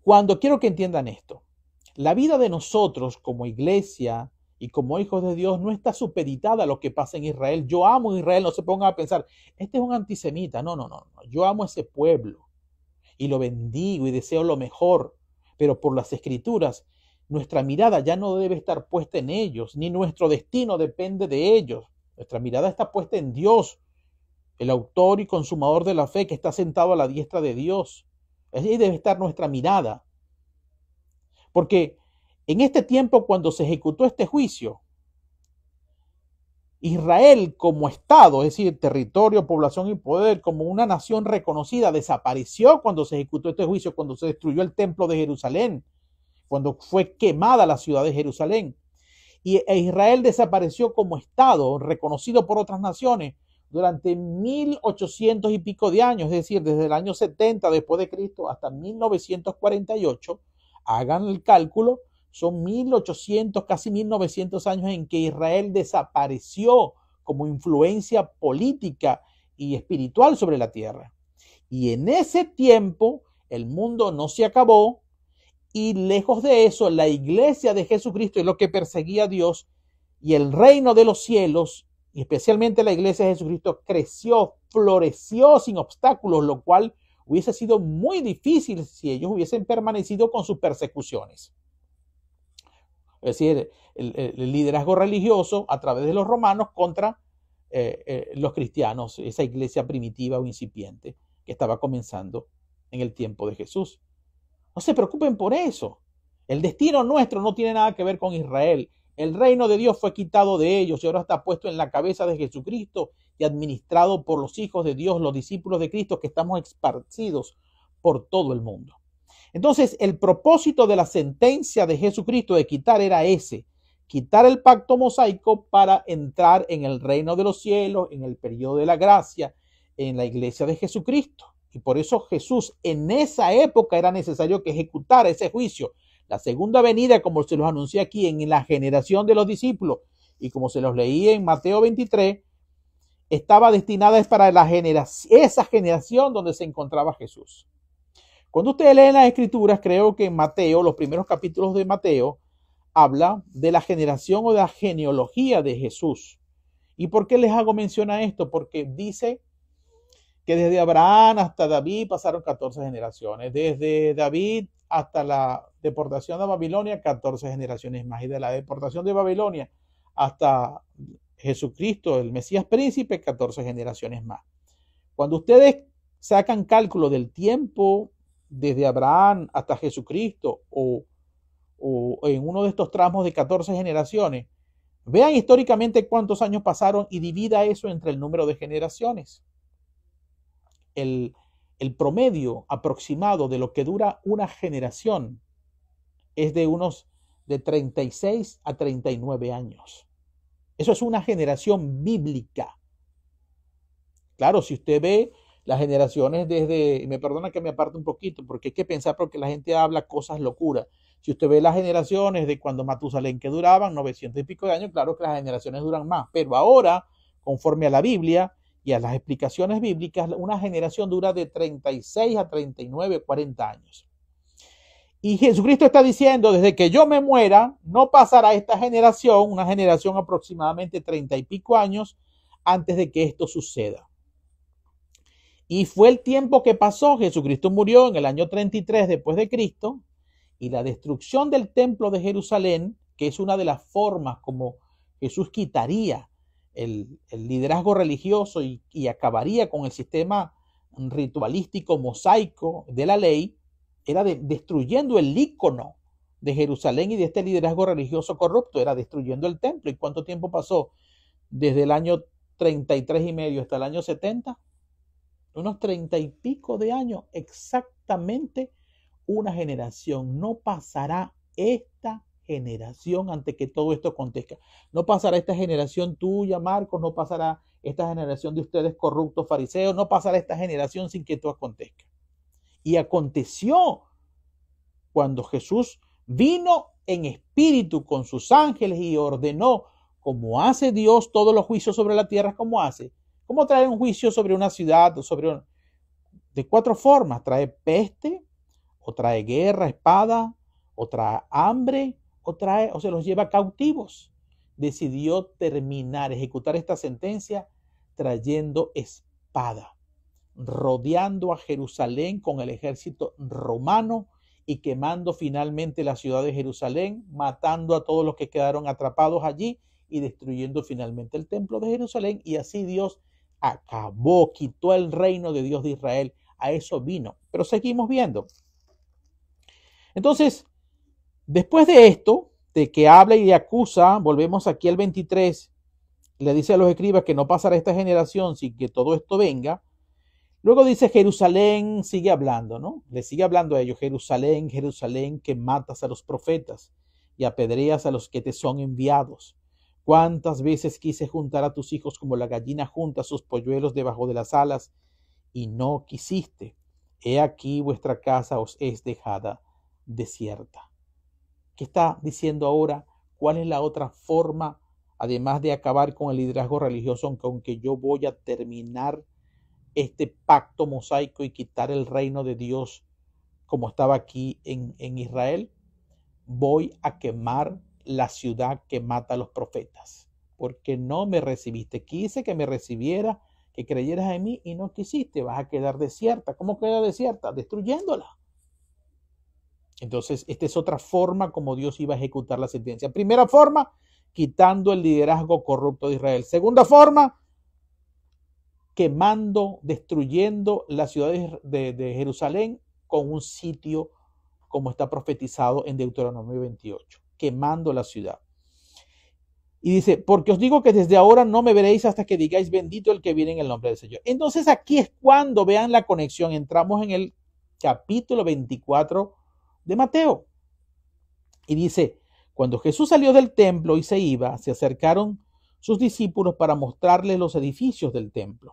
[SPEAKER 1] Cuando quiero que entiendan esto, la vida de nosotros como iglesia y como hijos de Dios no está supeditada a lo que pasa en Israel. Yo amo Israel, no se pongan a pensar, este es un antisemita. No. Yo amo ese pueblo y lo bendigo y deseo lo mejor, pero por las Escrituras, nuestra mirada ya no debe estar puesta en ellos, ni nuestro destino depende de ellos. Nuestra mirada está puesta en Dios, el autor y consumador de la fe, que está sentado a la diestra de Dios. Allí debe estar nuestra mirada. Porque en este tiempo, cuando se ejecutó este juicio, Israel como Estado, es decir, territorio, población y poder, como una nación reconocida, desapareció cuando se ejecutó este juicio, cuando se destruyó el templo de Jerusalén, cuando fue quemada la ciudad de Jerusalén. Y Israel desapareció como Estado, reconocido por otras naciones, durante 1800 y pico de años, es decir, desde el año 70 después de Cristo hasta 1948, hagan el cálculo, son 1800, casi 1900 años en que Israel desapareció como influencia política y espiritual sobre la tierra. Y en ese tiempo el mundo no se acabó y lejos de eso la iglesia de Jesucristo es lo que perseguía a Dios y el reino de los cielos, y especialmente la iglesia de Jesucristo, creció, floreció sin obstáculos, lo cual hubiese sido muy difícil si ellos hubiesen permanecido con sus persecuciones. Es decir, el liderazgo religioso a través de los romanos contra los cristianos, esa iglesia primitiva o incipiente que estaba comenzando en el tiempo de Jesús. No se preocupen por eso. El destino nuestro no tiene nada que ver con Israel. El reino de Dios fue quitado de ellos y ahora está puesto en la cabeza de Jesucristo y administrado por los hijos de Dios, los discípulos de Cristo, que estamos esparcidos por todo el mundo. Entonces, el propósito de la sentencia de Jesucristo de quitar era ese: quitar el pacto mosaico para entrar en el reino de los cielos, en el periodo de la gracia, en la iglesia de Jesucristo. Y por eso Jesús en esa época era necesario que ejecutara ese juicio. La segunda venida, como se los anuncié aquí, en la generación de los discípulos, y como se los leí en Mateo 23, estaba destinada para esa generación donde se encontraba Jesús. Cuando ustedes leen las escrituras, creo que en Mateo, los primeros capítulos de Mateo, habla de la generación o de la genealogía de Jesús. ¿Y por qué les hago mención a esto? Porque dice que desde Abraham hasta David pasaron 14 generaciones. Desde David hasta la deportación de Babilonia, 14 generaciones más. Y de la deportación de Babilonia hasta Jesucristo, el Mesías príncipe, 14 generaciones más. Cuando ustedes sacan cálculo del tiempo desde Abraham hasta Jesucristo o en uno de estos tramos de 14 generaciones, vean históricamente cuántos años pasaron y divida eso entre el número de generaciones. El promedio aproximado de lo que dura una generación es de 36 a 39 años. Eso es una generación bíblica. Claro, si usted ve las generaciones me perdona que me aparte un poquito, porque hay que pensar porque la gente habla cosas locuras. Si usted ve las generaciones de cuando Matusalén, que duraban 900 y pico de años, claro que las generaciones duran más. Pero ahora, conforme a la Biblia y a las explicaciones bíblicas, una generación dura de 36 a 39, 40 años. Y Jesucristo está diciendo, desde que yo me muera, no pasará esta generación, una generación aproximadamente 30 y pico años, antes de que esto suceda. Y fue el tiempo que pasó. Jesucristo murió en el año 33 después de Cristo, y la destrucción del templo de Jerusalén, que es una de las formas como Jesús quitaría el liderazgo religioso y acabaría con el sistema ritualístico mosaico de la ley, era destruyendo el ícono de Jerusalén y de este liderazgo religioso corrupto, era destruyendo el templo. ¿Y cuánto tiempo pasó? Desde el año 33 y medio hasta el año 70, unos 30 y pico de años, exactamente una generación. No pasará esta generación antes que todo esto acontezca. No pasará esta generación tuya, Marcos, no pasará esta generación de ustedes corruptos fariseos, no pasará esta generación sin que esto acontezca. Y aconteció cuando Jesús vino en espíritu con sus ángeles y ordenó, como hace Dios todos los juicios sobre la tierra, como hace. ¿Cómo trae un juicio sobre una ciudad? De 4 formas. Trae peste, o trae guerra, espada, o trae hambre, o se los lleva cautivos. Decidió terminar, ejecutar esta sentencia trayendo espada, rodeando a Jerusalén con el ejército romano y quemando finalmente la ciudad de Jerusalén, matando a todos los que quedaron atrapados allí y destruyendo finalmente el templo de Jerusalén. Y así Dios acabó, quitó el reino de Dios de Israel. A eso vino. Pero seguimos viendo. Entonces, después de esto, de que habla y acusa, volvemos aquí al 23, le dice a los escribas que no pasará esta generación sin que todo esto venga. Luego dice Jerusalén, sigue hablando, ¿no? Le sigue hablando a ellos. Jerusalén, Jerusalén, que matas a los profetas y apedreas a los que te son enviados. ¿Cuántas veces quise juntar a tus hijos como la gallina junta sus polluelos debajo de las alas y no quisiste? He aquí vuestra casa os es dejada desierta. ¿Qué está diciendo ahora? ¿Cuál es la otra forma, además de acabar con el liderazgo religioso, aunque yo voy a terminar este pacto mosaico y quitar el reino de Dios como estaba aquí en Israel? Voy a quemar la ciudad que mata a los profetas, porque no me recibiste. Quise que me recibiera, que creyeras en mí y no quisiste, vas a quedar desierta. ¿Cómo queda desierta? Destruyéndola. Entonces, esta es otra forma como Dios iba a ejecutar la sentencia. Primera forma, quitando el liderazgo corrupto de Israel. Segunda forma, quemando, destruyendo la ciudad de Jerusalén con un sitio como está profetizado en Deuteronomio 28, quemando la ciudad. Y dice, porque os digo que desde ahora no me veréis hasta que digáis bendito el que viene en el nombre del Señor. Entonces aquí es cuando vean la conexión, entramos en el capítulo 24 de Mateo. Y dice, cuando Jesús salió del templo y se iba, se acercaron sus discípulos para mostrarles los edificios del templo.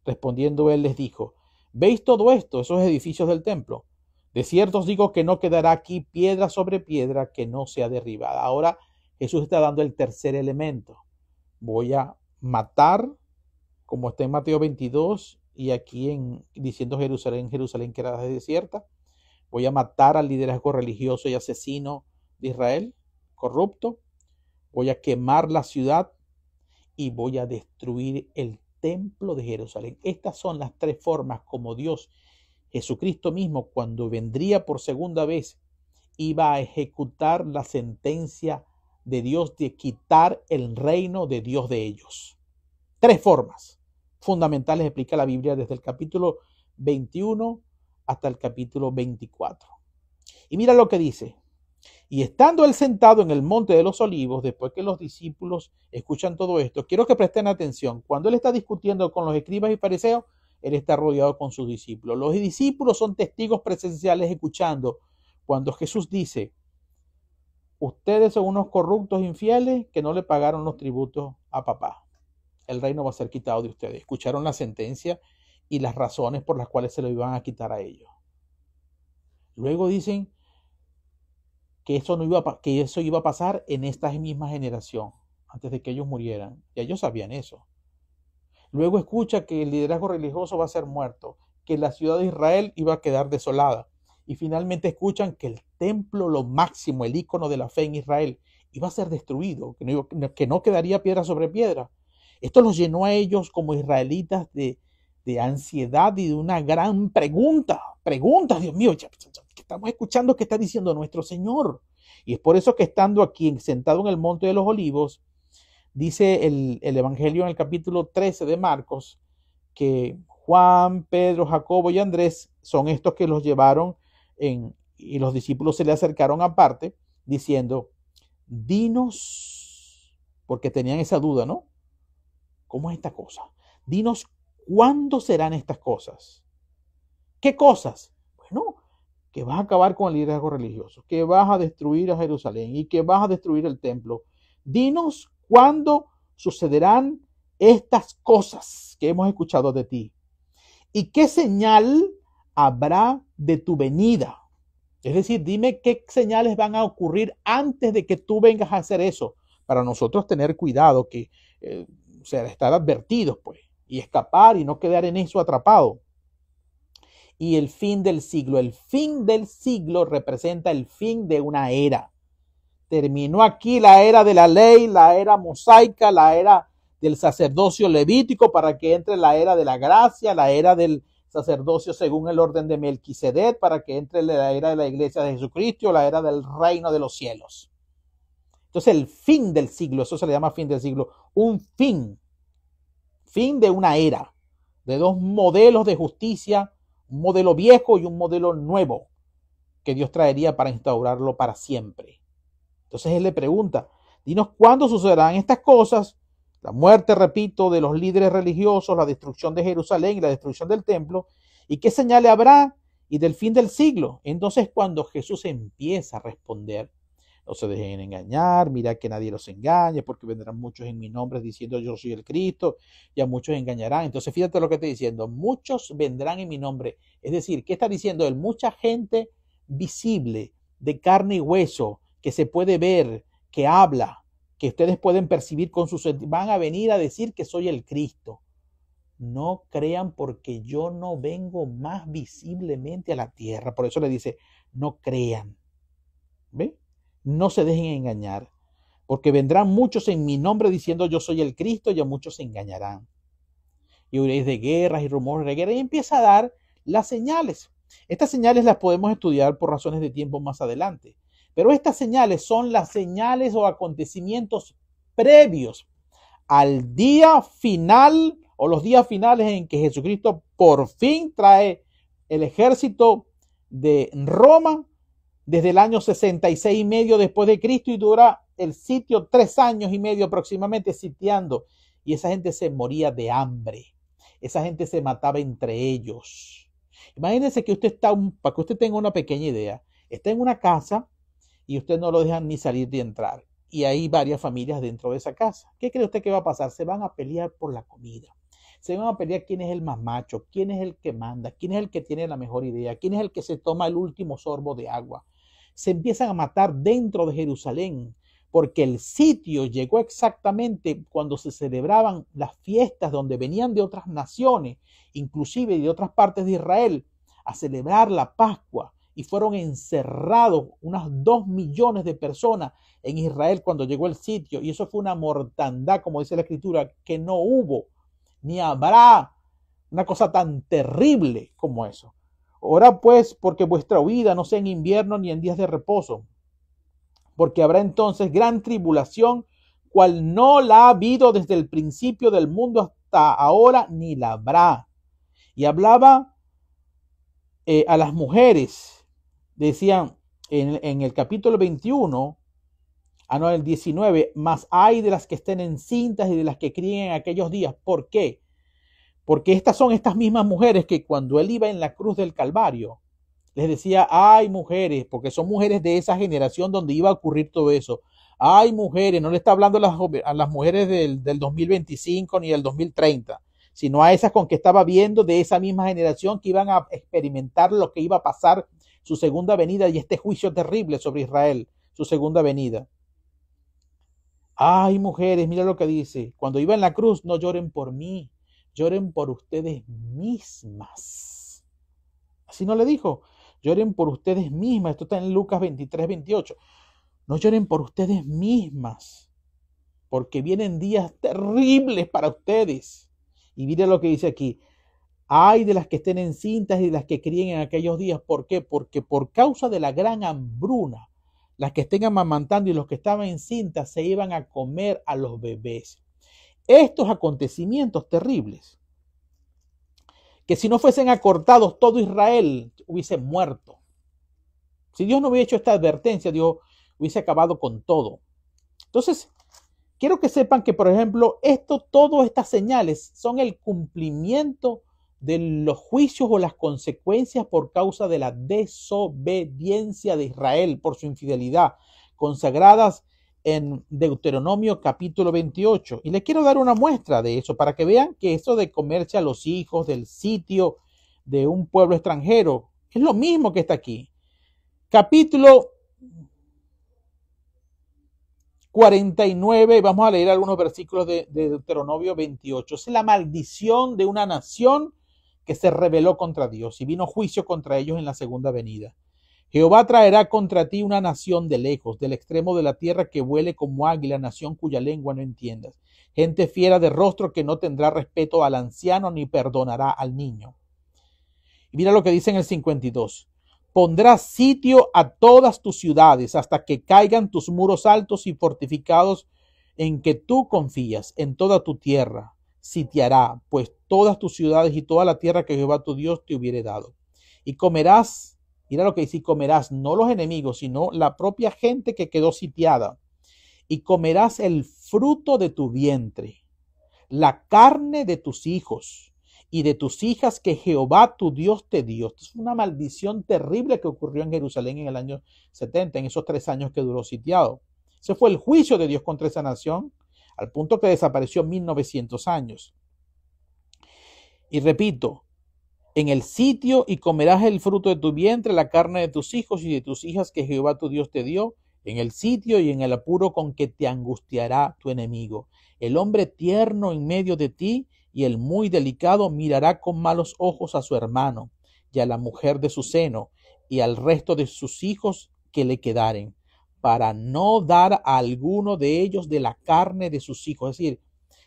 [SPEAKER 1] Respondiendo él les dijo, ¿veis todo esto, esos edificios del templo? De cierto os digo que no quedará aquí piedra sobre piedra que no sea derribada. Ahora Jesús está dando el tercer elemento. Voy a matar, como está en Mateo 22 y aquí diciendo Jerusalén que era desierta. Voy a matar al liderazgo religioso y asesino de Israel, corrupto. Voy a quemar la ciudad y voy a destruir el templo de Jerusalén. Estas son las tres formas como Dios, Jesucristo mismo, cuando vendría por segunda vez, iba a ejecutar la sentencia de Dios de quitar el reino de Dios de ellos. Tres formas fundamentales explica la Biblia desde el capítulo 21 hasta el capítulo 24. Y mira lo que dice. Y estando él sentado en el monte de los olivos, después que los discípulos escuchan todo esto, quiero que presten atención. Cuando él está discutiendo con los escribas y fariseos, él está rodeado con sus discípulos. Los discípulos son testigos presenciales escuchando cuando Jesús dice, ustedes son unos corruptos infieles que no le pagaron los tributos a papá. El reino va a ser quitado de ustedes. Escucharon la sentencia y las razones por las cuales se lo iban a quitar a ellos. Luego dicen que eso iba a pasar en esta misma generación, antes de que ellos murieran. Y ellos sabían eso. Luego escucha que el liderazgo religioso va a ser muerto, que la ciudad de Israel iba a quedar desolada. Y finalmente escuchan que el templo, lo máximo, el ícono de la fe en Israel, iba a ser destruido, que no quedaría piedra sobre piedra. Esto los llenó a ellos como israelitas de ansiedad y de una gran pregunta. Preguntas, Dios mío, estamos escuchando qué está diciendo nuestro Señor. Y es por eso que estando aquí sentado en el monte de los olivos, dice el Evangelio en el capítulo 13 de Marcos, que Juan, Pedro, Jacobo y Andrés son estos que los llevaron y los discípulos se le acercaron aparte, diciendo, dinos, porque tenían esa duda, ¿no? ¿Cómo es esta cosa? Dinos, ¿cuándo serán estas cosas? ¿Qué cosas? Bueno, que vas a acabar con el liderazgo religioso, que vas a destruir a Jerusalén y que vas a destruir el templo. Dinos cuándo sucederán estas cosas que hemos escuchado de ti. ¿Y qué señal habrá de tu venida? Es decir, dime qué señales van a ocurrir antes de que tú vengas a hacer eso, para nosotros tener cuidado, estar advertidos, pues, y escapar y no quedar en eso atrapado. Y el fin del siglo representa el fin de una era. Terminó aquí la era de la ley, la era mosaica, la era del sacerdocio levítico, para que entre la era de la gracia, la era del sacerdocio según el orden de Melquisedec, para que entre la era de la iglesia de Jesucristo, la era del reino de los cielos. Entonces el fin del siglo, eso se le llama fin del siglo, un fin de una era, de dos modelos de justicia, un modelo viejo y un modelo nuevo, que Dios traería para instaurarlo para siempre. Entonces él le pregunta, dinos cuándo sucederán estas cosas, la muerte, repito, de los líderes religiosos, la destrucción de Jerusalén y la destrucción del templo, y qué señales habrá y del fin del siglo. Entonces cuando Jesús empieza a responder, no se dejen engañar, mira que nadie los engañe, porque vendrán muchos en mi nombre diciendo yo soy el Cristo, y a muchos engañarán. Entonces fíjate lo que está diciendo, muchos vendrán en mi nombre. Es decir, ¿qué está diciendo él? Mucha gente visible, de carne y hueso, que se puede ver, que habla, que ustedes pueden percibir con sus sentidos, van a venir a decir que soy el Cristo. No crean, porque yo no vengo más visiblemente a la tierra. Por eso le dice, no crean. ¿Ve? No se dejen engañar, porque vendrán muchos en mi nombre diciendo yo soy el Cristo, y a muchos se engañarán. y oiréis de guerras y rumores de guerra, y empieza a dar las señales. Estas señales las podemos estudiar por razones de tiempo más adelante, pero estas señales son las señales o acontecimientos previos al día final o los días finales en que Jesucristo por fin trae el ejército de Roma desde el año 66 y medio después de Cristo, y dura el sitio 3 años y medio aproximadamente sitiando, y esa gente se moría de hambre, esa gente se mataba entre ellos. Imagínense que usted está, para que usted tenga una pequeña idea, está en una casa y usted no lo dejan ni salir ni entrar, y hay varias familias dentro de esa casa. ¿Qué cree usted que va a pasar? Se van a pelear por la comida. Se van a pelear quién es el más macho, quién es el que manda, quién es el que tiene la mejor idea, quién es el que se toma el último sorbo de agua. Se empiezan a matar dentro de Jerusalén, porque el sitio llegó exactamente cuando se celebraban las fiestas donde venían de otras naciones, inclusive de otras partes de Israel, a celebrar la Pascua, y fueron encerrados unas 2 millones de personas en Israel cuando llegó el sitio, y eso fue una mortandad, como dice la Escritura, que no hubo ni habrá una cosa tan terrible como eso. Orad pues porque vuestra huida no sea en invierno ni en días de reposo, porque habrá entonces gran tribulación, cual no la ha habido desde el principio del mundo hasta ahora, ni la habrá. Y hablaba a las mujeres, decían en el capítulo 21, el 19, más hay de las que estén encintas y de las que críen en aquellos días. ¿Por qué? Porque estas son estas mismas mujeres que cuando él iba en la cruz del Calvario, les decía, ay mujeres, porque son mujeres de esa generación donde iba a ocurrir todo eso. Ay mujeres, no le está hablando a las mujeres del 2025 ni del 2030, sino a esas con que estaba viendo de esa misma generación que iban a experimentar lo que iba a pasar su segunda venida y este juicio terrible sobre Israel, su segunda venida. Ay mujeres, mira lo que dice, cuando iba en la cruz, no lloren por mí, lloren por ustedes mismas. Así no le dijo, lloren por ustedes mismas. Esto está en Lucas 23, 28. No lloren por ustedes mismas, porque vienen días terribles para ustedes. Y mire lo que dice aquí. Ay de las que estén encintas y de las que críen en aquellos días. ¿Por qué? Porque por causa de la gran hambruna, las que estén amamantando y los que estaban encintas se iban a comer a los bebés. Estos acontecimientos terribles, que si no fuesen acortados, todo Israel hubiese muerto. Si Dios no hubiera hecho esta advertencia, Dios hubiese acabado con todo. Entonces, quiero que sepan que, por ejemplo, todas estas señales son el cumplimiento de los juicios o las consecuencias por causa de la desobediencia de Israel por su infidelidad, consagradas en Deuteronomio capítulo 28. Y les quiero dar una muestra de eso para que vean que eso de comerse a los hijos del sitio de un pueblo extranjero es lo mismo que está aquí. Capítulo 49, vamos a leer algunos versículos de Deuteronomio 28. Es la maldición de una nación que se rebeló contra Dios y vino juicio contra ellos en la segunda venida. Jehová traerá contra ti una nación de lejos, del extremo de la tierra, que vuele como águila, nación cuya lengua no entiendas. Gente fiera de rostro que no tendrá respeto al anciano ni perdonará al niño. Y mira lo que dice en el 52. Pondrás sitio a todas tus ciudades hasta que caigan tus muros altos y fortificados en que tú confías, en toda tu tierra. Sitiará pues todas tus ciudades y toda la tierra que Jehová tu Dios te hubiere dado. Y comerás, mira lo que dice, y comerás no los enemigos, sino la propia gente que quedó sitiada. Y comerás el fruto de tu vientre, la carne de tus hijos y de tus hijas que Jehová tu Dios te dio. Esto es una maldición terrible que ocurrió en Jerusalén en el año 70, en esos 3 años que duró sitiado. Ese fue el juicio de Dios contra esa nación, al punto que desapareció 1900 años. Y repito, en el sitio, y comerás el fruto de tu vientre, la carne de tus hijos y de tus hijas que Jehová tu Dios te dio, en el sitio y en el apuro con que te angustiará tu enemigo. El hombre tierno en medio de ti y el muy delicado mirará con malos ojos a su hermano y a la mujer de su seno y al resto de sus hijos que le quedaren, para no dar a alguno de ellos de la carne de sus hijos. Es decir,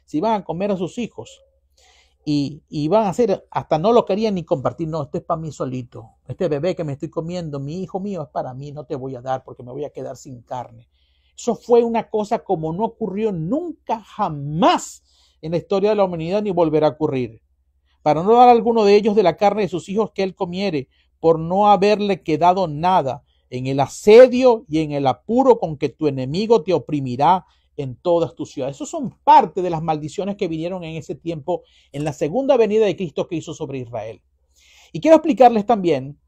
[SPEAKER 1] si van a comer a sus hijos y iban a hacer, hasta no lo querían ni compartir. No, esto es para mí solito. Este bebé que me estoy comiendo, mi hijo mío, es para mí, no te voy a dar porque me voy a quedar sin carne. Eso fue una cosa como no ocurrió nunca jamás en la historia de la humanidad, ni volverá a ocurrir. Para no dar a alguno de ellos de la carne de sus hijos que él comiere, por no haberle quedado nada en el asedio y en el apuro con que tu enemigo te oprimirá en todas tus ciudades. Esos son parte de las maldiciones que vinieron en ese tiempo, en la segunda venida de Cristo que hizo sobre Israel. Y quiero explicarles también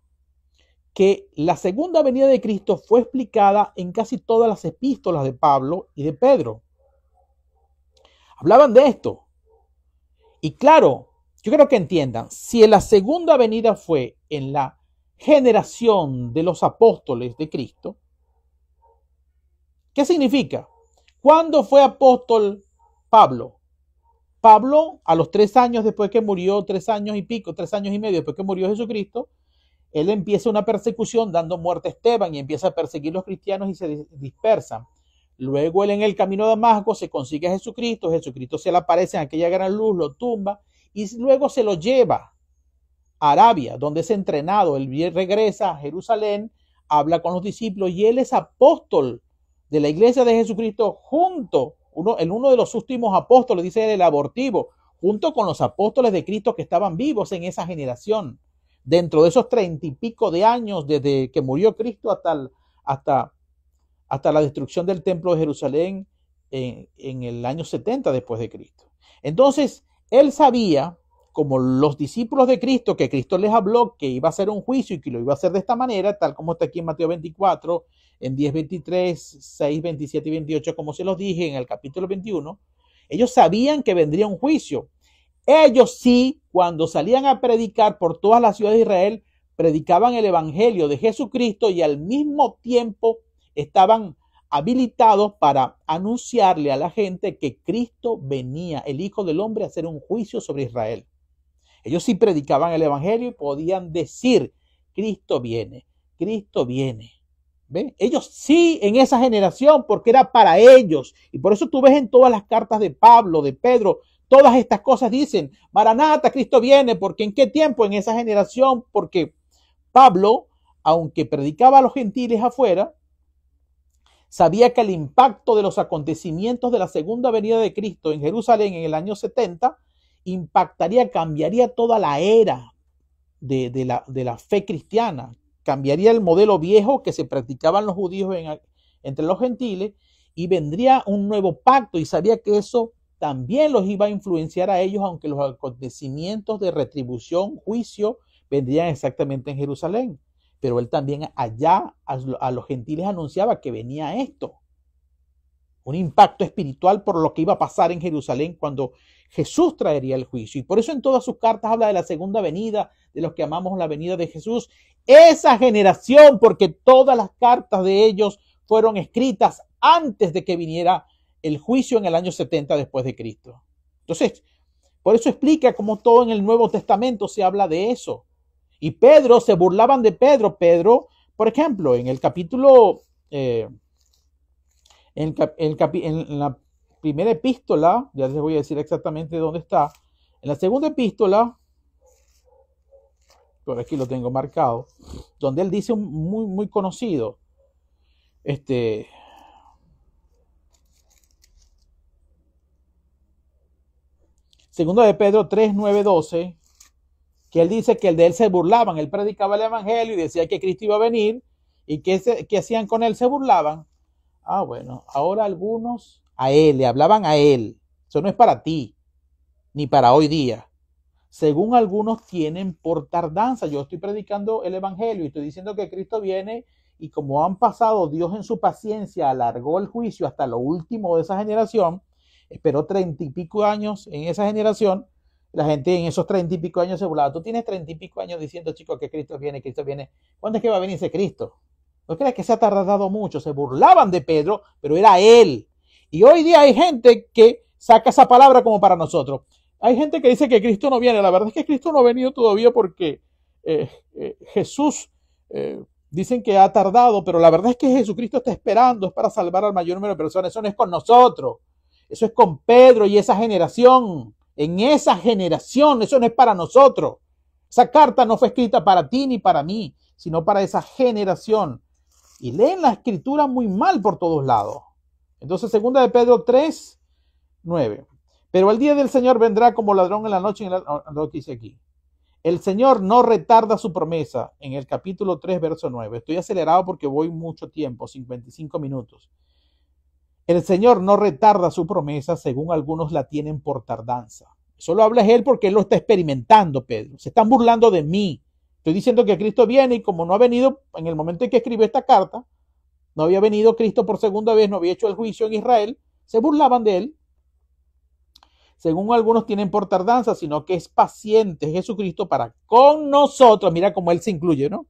[SPEAKER 1] que la segunda venida de Cristo fue explicada en casi todas las epístolas de Pablo y de Pedro. Hablaban de esto. Y claro, yo quiero que entiendan, si la segunda venida fue en la generación de los apóstoles de Cristo, ¿qué significa? ¿Cuándo fue apóstol Pablo? Pablo, a los 3 años después que murió, 3 años y pico, 3 años y medio después que murió Jesucristo, él empieza una persecución dando muerte a Esteban y empieza a perseguir a los cristianos y se dispersan. Luego él en el camino de Damasco se consigue a Jesucristo, Jesucristo se le aparece en aquella gran luz, lo tumba y luego se lo lleva a Arabia, donde es entrenado. Él regresa a Jerusalén, habla con los discípulos y él es apóstol de la iglesia de Jesucristo en uno de los últimos apóstoles, dice el abortivo, junto con los apóstoles de Cristo que estaban vivos en esa generación. Dentro de esos 30 y pico de años desde que murió Cristo hasta la destrucción del templo de Jerusalén en el año 70 después de Cristo. Entonces, él sabía, como los discípulos de Cristo, que Cristo les habló que iba a hacer un juicio y que lo iba a hacer de esta manera, tal como está aquí en Mateo 24, en 10, 23, 6, 27 y 28, como se los dije en el capítulo 21, ellos sabían que vendría un juicio. Ellos sí, cuando salían a predicar por todas las ciudades de Israel, predicaban el evangelio de Jesucristo y al mismo tiempo estaban habilitados para anunciarle a la gente que Cristo venía, el Hijo del Hombre, a hacer un juicio sobre Israel. Ellos sí predicaban el evangelio y podían decir, Cristo viene, Cristo viene. ¿Ven? Ellos sí, en esa generación, porque era para ellos. Y por eso tú ves en todas las cartas de Pablo, de Pedro, todas estas cosas dicen, Maranata, Cristo viene, porque ¿en qué tiempo? En esa generación, porque Pablo, aunque predicaba a los gentiles afuera, sabía que el impacto de los acontecimientos de la segunda venida de Cristo en Jerusalén en el año 70 impactaría, cambiaría toda la era de la fe cristiana, cambiaría el modelo viejo que se practicaban los judíos entre los gentiles y vendría un nuevo pacto y sabía que eso también los iba a influenciar a ellos, aunque los acontecimientos de retribución, juicio, vendrían exactamente en Jerusalén. Pero él también allá a los gentiles anunciaba que venía esto. Un impacto espiritual por lo que iba a pasar en Jerusalén cuando Jesús traería el juicio. Y por eso en todas sus cartas habla de la segunda venida, de los que amamos la venida de Jesús. Esa generación, porque todas las cartas de ellos fueron escritas antes de que viniera el juicio en el año 70 después de Cristo. Entonces, por eso explica cómo todo en el Nuevo Testamento se habla de eso. Y Pedro, se burlaban de Pedro. Pedro, por ejemplo, en el capítulo, en la primera epístola, ya les voy a decir exactamente dónde está. En la segunda epístola, por aquí lo tengo marcado, donde él dice muy, muy conocido, segunda de Pedro 3, 9, 12, que él dice que el de él se burlaban, él predicaba el evangelio y decía que Cristo iba a venir, y ¿qué hacían con él? Se burlaban. Ah, bueno, ahora algunos a él, le hablaban a él. Eso no es para ti, ni para hoy día. Según algunos tienen por tardanza. Yo estoy predicando el evangelio y estoy diciendo que Cristo viene, y como han pasado, Dios en su paciencia alargó el juicio hasta lo último de esa generación, esperó 30 y pico años en esa generación. La gente en esos 30 y pico años se burlaba. Tú tienes 30 y pico años diciendo, chicos, que Cristo viene, Cristo viene. ¿Cuándo es que va a venir ese Cristo? No creas que se ha tardado mucho. Se burlaban de Pedro, pero era él. Y hoy día hay gente que saca esa palabra como para nosotros. Hay gente que dice que Cristo no viene. La verdad es que Cristo no ha venido todavía porque Jesús, dicen que ha tardado, pero la verdad es que Jesucristo está esperando, es para salvar al mayor número de personas. Eso no es con nosotros. Eso es con Pedro y esa generación. en esa generación. Eso no es para nosotros. Esa carta no fue escrita para ti ni para mí, sino para esa generación. Y leen la escritura muy mal por todos lados. Entonces, 2 de Pedro 3, 9. Pero el día del Señor vendrá como ladrón en la noche, lo que dice aquí. El Señor no retarda su promesa, en el capítulo 3, verso 9. Estoy acelerado porque voy mucho tiempo, 55 minutos. El Señor no retarda su promesa, según algunos la tienen por tardanza. Eso lo habla él porque él lo está experimentando, Pedro. Se están burlando de mí. Estoy diciendo que Cristo viene y como no ha venido en el momento en que escribió esta carta, no había venido Cristo por segunda vez, no había hecho el juicio en Israel, se burlaban de él. Según algunos tienen por tardanza, sino que es paciente Jesucristo para con nosotros. Mira cómo él se incluye, ¿no?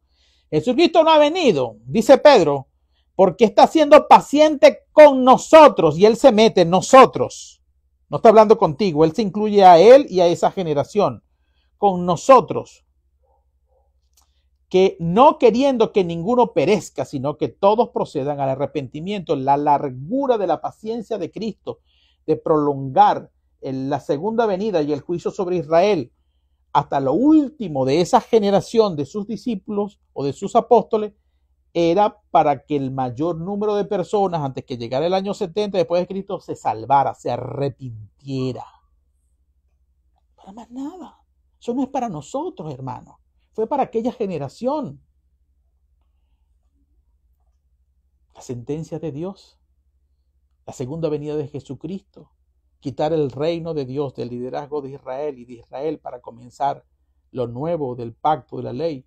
[SPEAKER 1] Jesucristo no ha venido, dice Pedro, porque está siendo paciente con nosotros y él se mete en nosotros. No está hablando contigo, él se incluye a él y a esa generación. Con nosotros. Que no queriendo que ninguno perezca, sino que todos procedan al arrepentimiento, la largura de la paciencia de Cristo, de prolongar la segunda venida y el juicio sobre Israel hasta lo último de esa generación de sus discípulos o de sus apóstoles, era para que el mayor número de personas antes que llegara el año 70 después de Cristo se salvara, se arrepintiera. Para más nada. Eso no es para nosotros, hermanos. Fue para aquella generación. La sentencia de Dios, la segunda venida de Jesucristo, quitar el reino de Dios del liderazgo de Israel y de Israel para comenzar lo nuevo del pacto de la ley,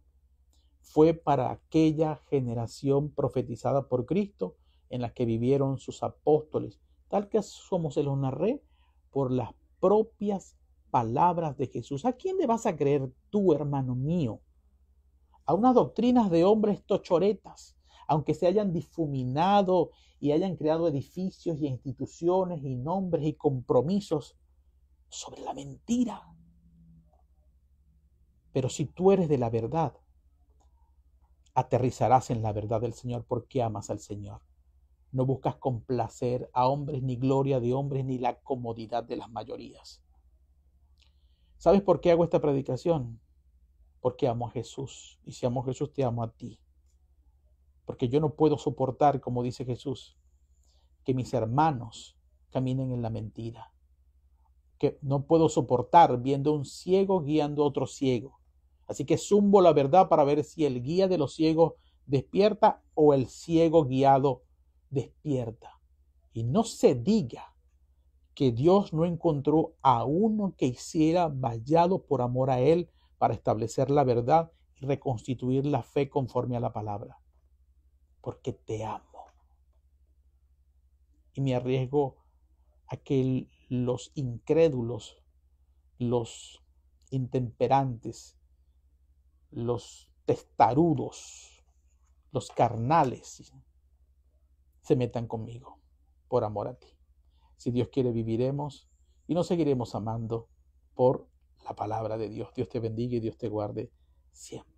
[SPEAKER 1] fue para aquella generación profetizada por Cristo en la que vivieron sus apóstoles, tal que como se los narré por las propias palabras de Jesús. ¿A quién le vas a creer tú, hermano mío? A unas doctrinas de hombres tochoretas, aunque se hayan difuminado y hayan creado edificios y instituciones y nombres y compromisos sobre la mentira. Pero si tú eres de la verdad, aterrizarás en la verdad del Señor porque amas al Señor. No buscas complacer a hombres, ni gloria de hombres, ni la comodidad de las mayorías. ¿Sabes por qué hago esta predicación? Porque amo a Jesús. Y si amo a Jesús, te amo a ti. Porque yo no puedo soportar, como dice Jesús, que mis hermanos caminen en la mentira. Que no puedo soportar viendo un ciego guiando a otro ciego. Así que zumbo la verdad para ver si el guía de los ciegos despierta o el ciego guiado despierta. Y no se diga que Dios no encontró a uno que hiciera vallado por amor a él para establecer la verdad y reconstituir la fe conforme a la palabra. Porque te amo. Y me arriesgo a que los incrédulos, los intemperantes, los testarudos, los carnales, se metan conmigo por amor a ti. Si Dios quiere, viviremos y nos seguiremos amando por la palabra de Dios. Dios te bendiga y Dios te guarde siempre.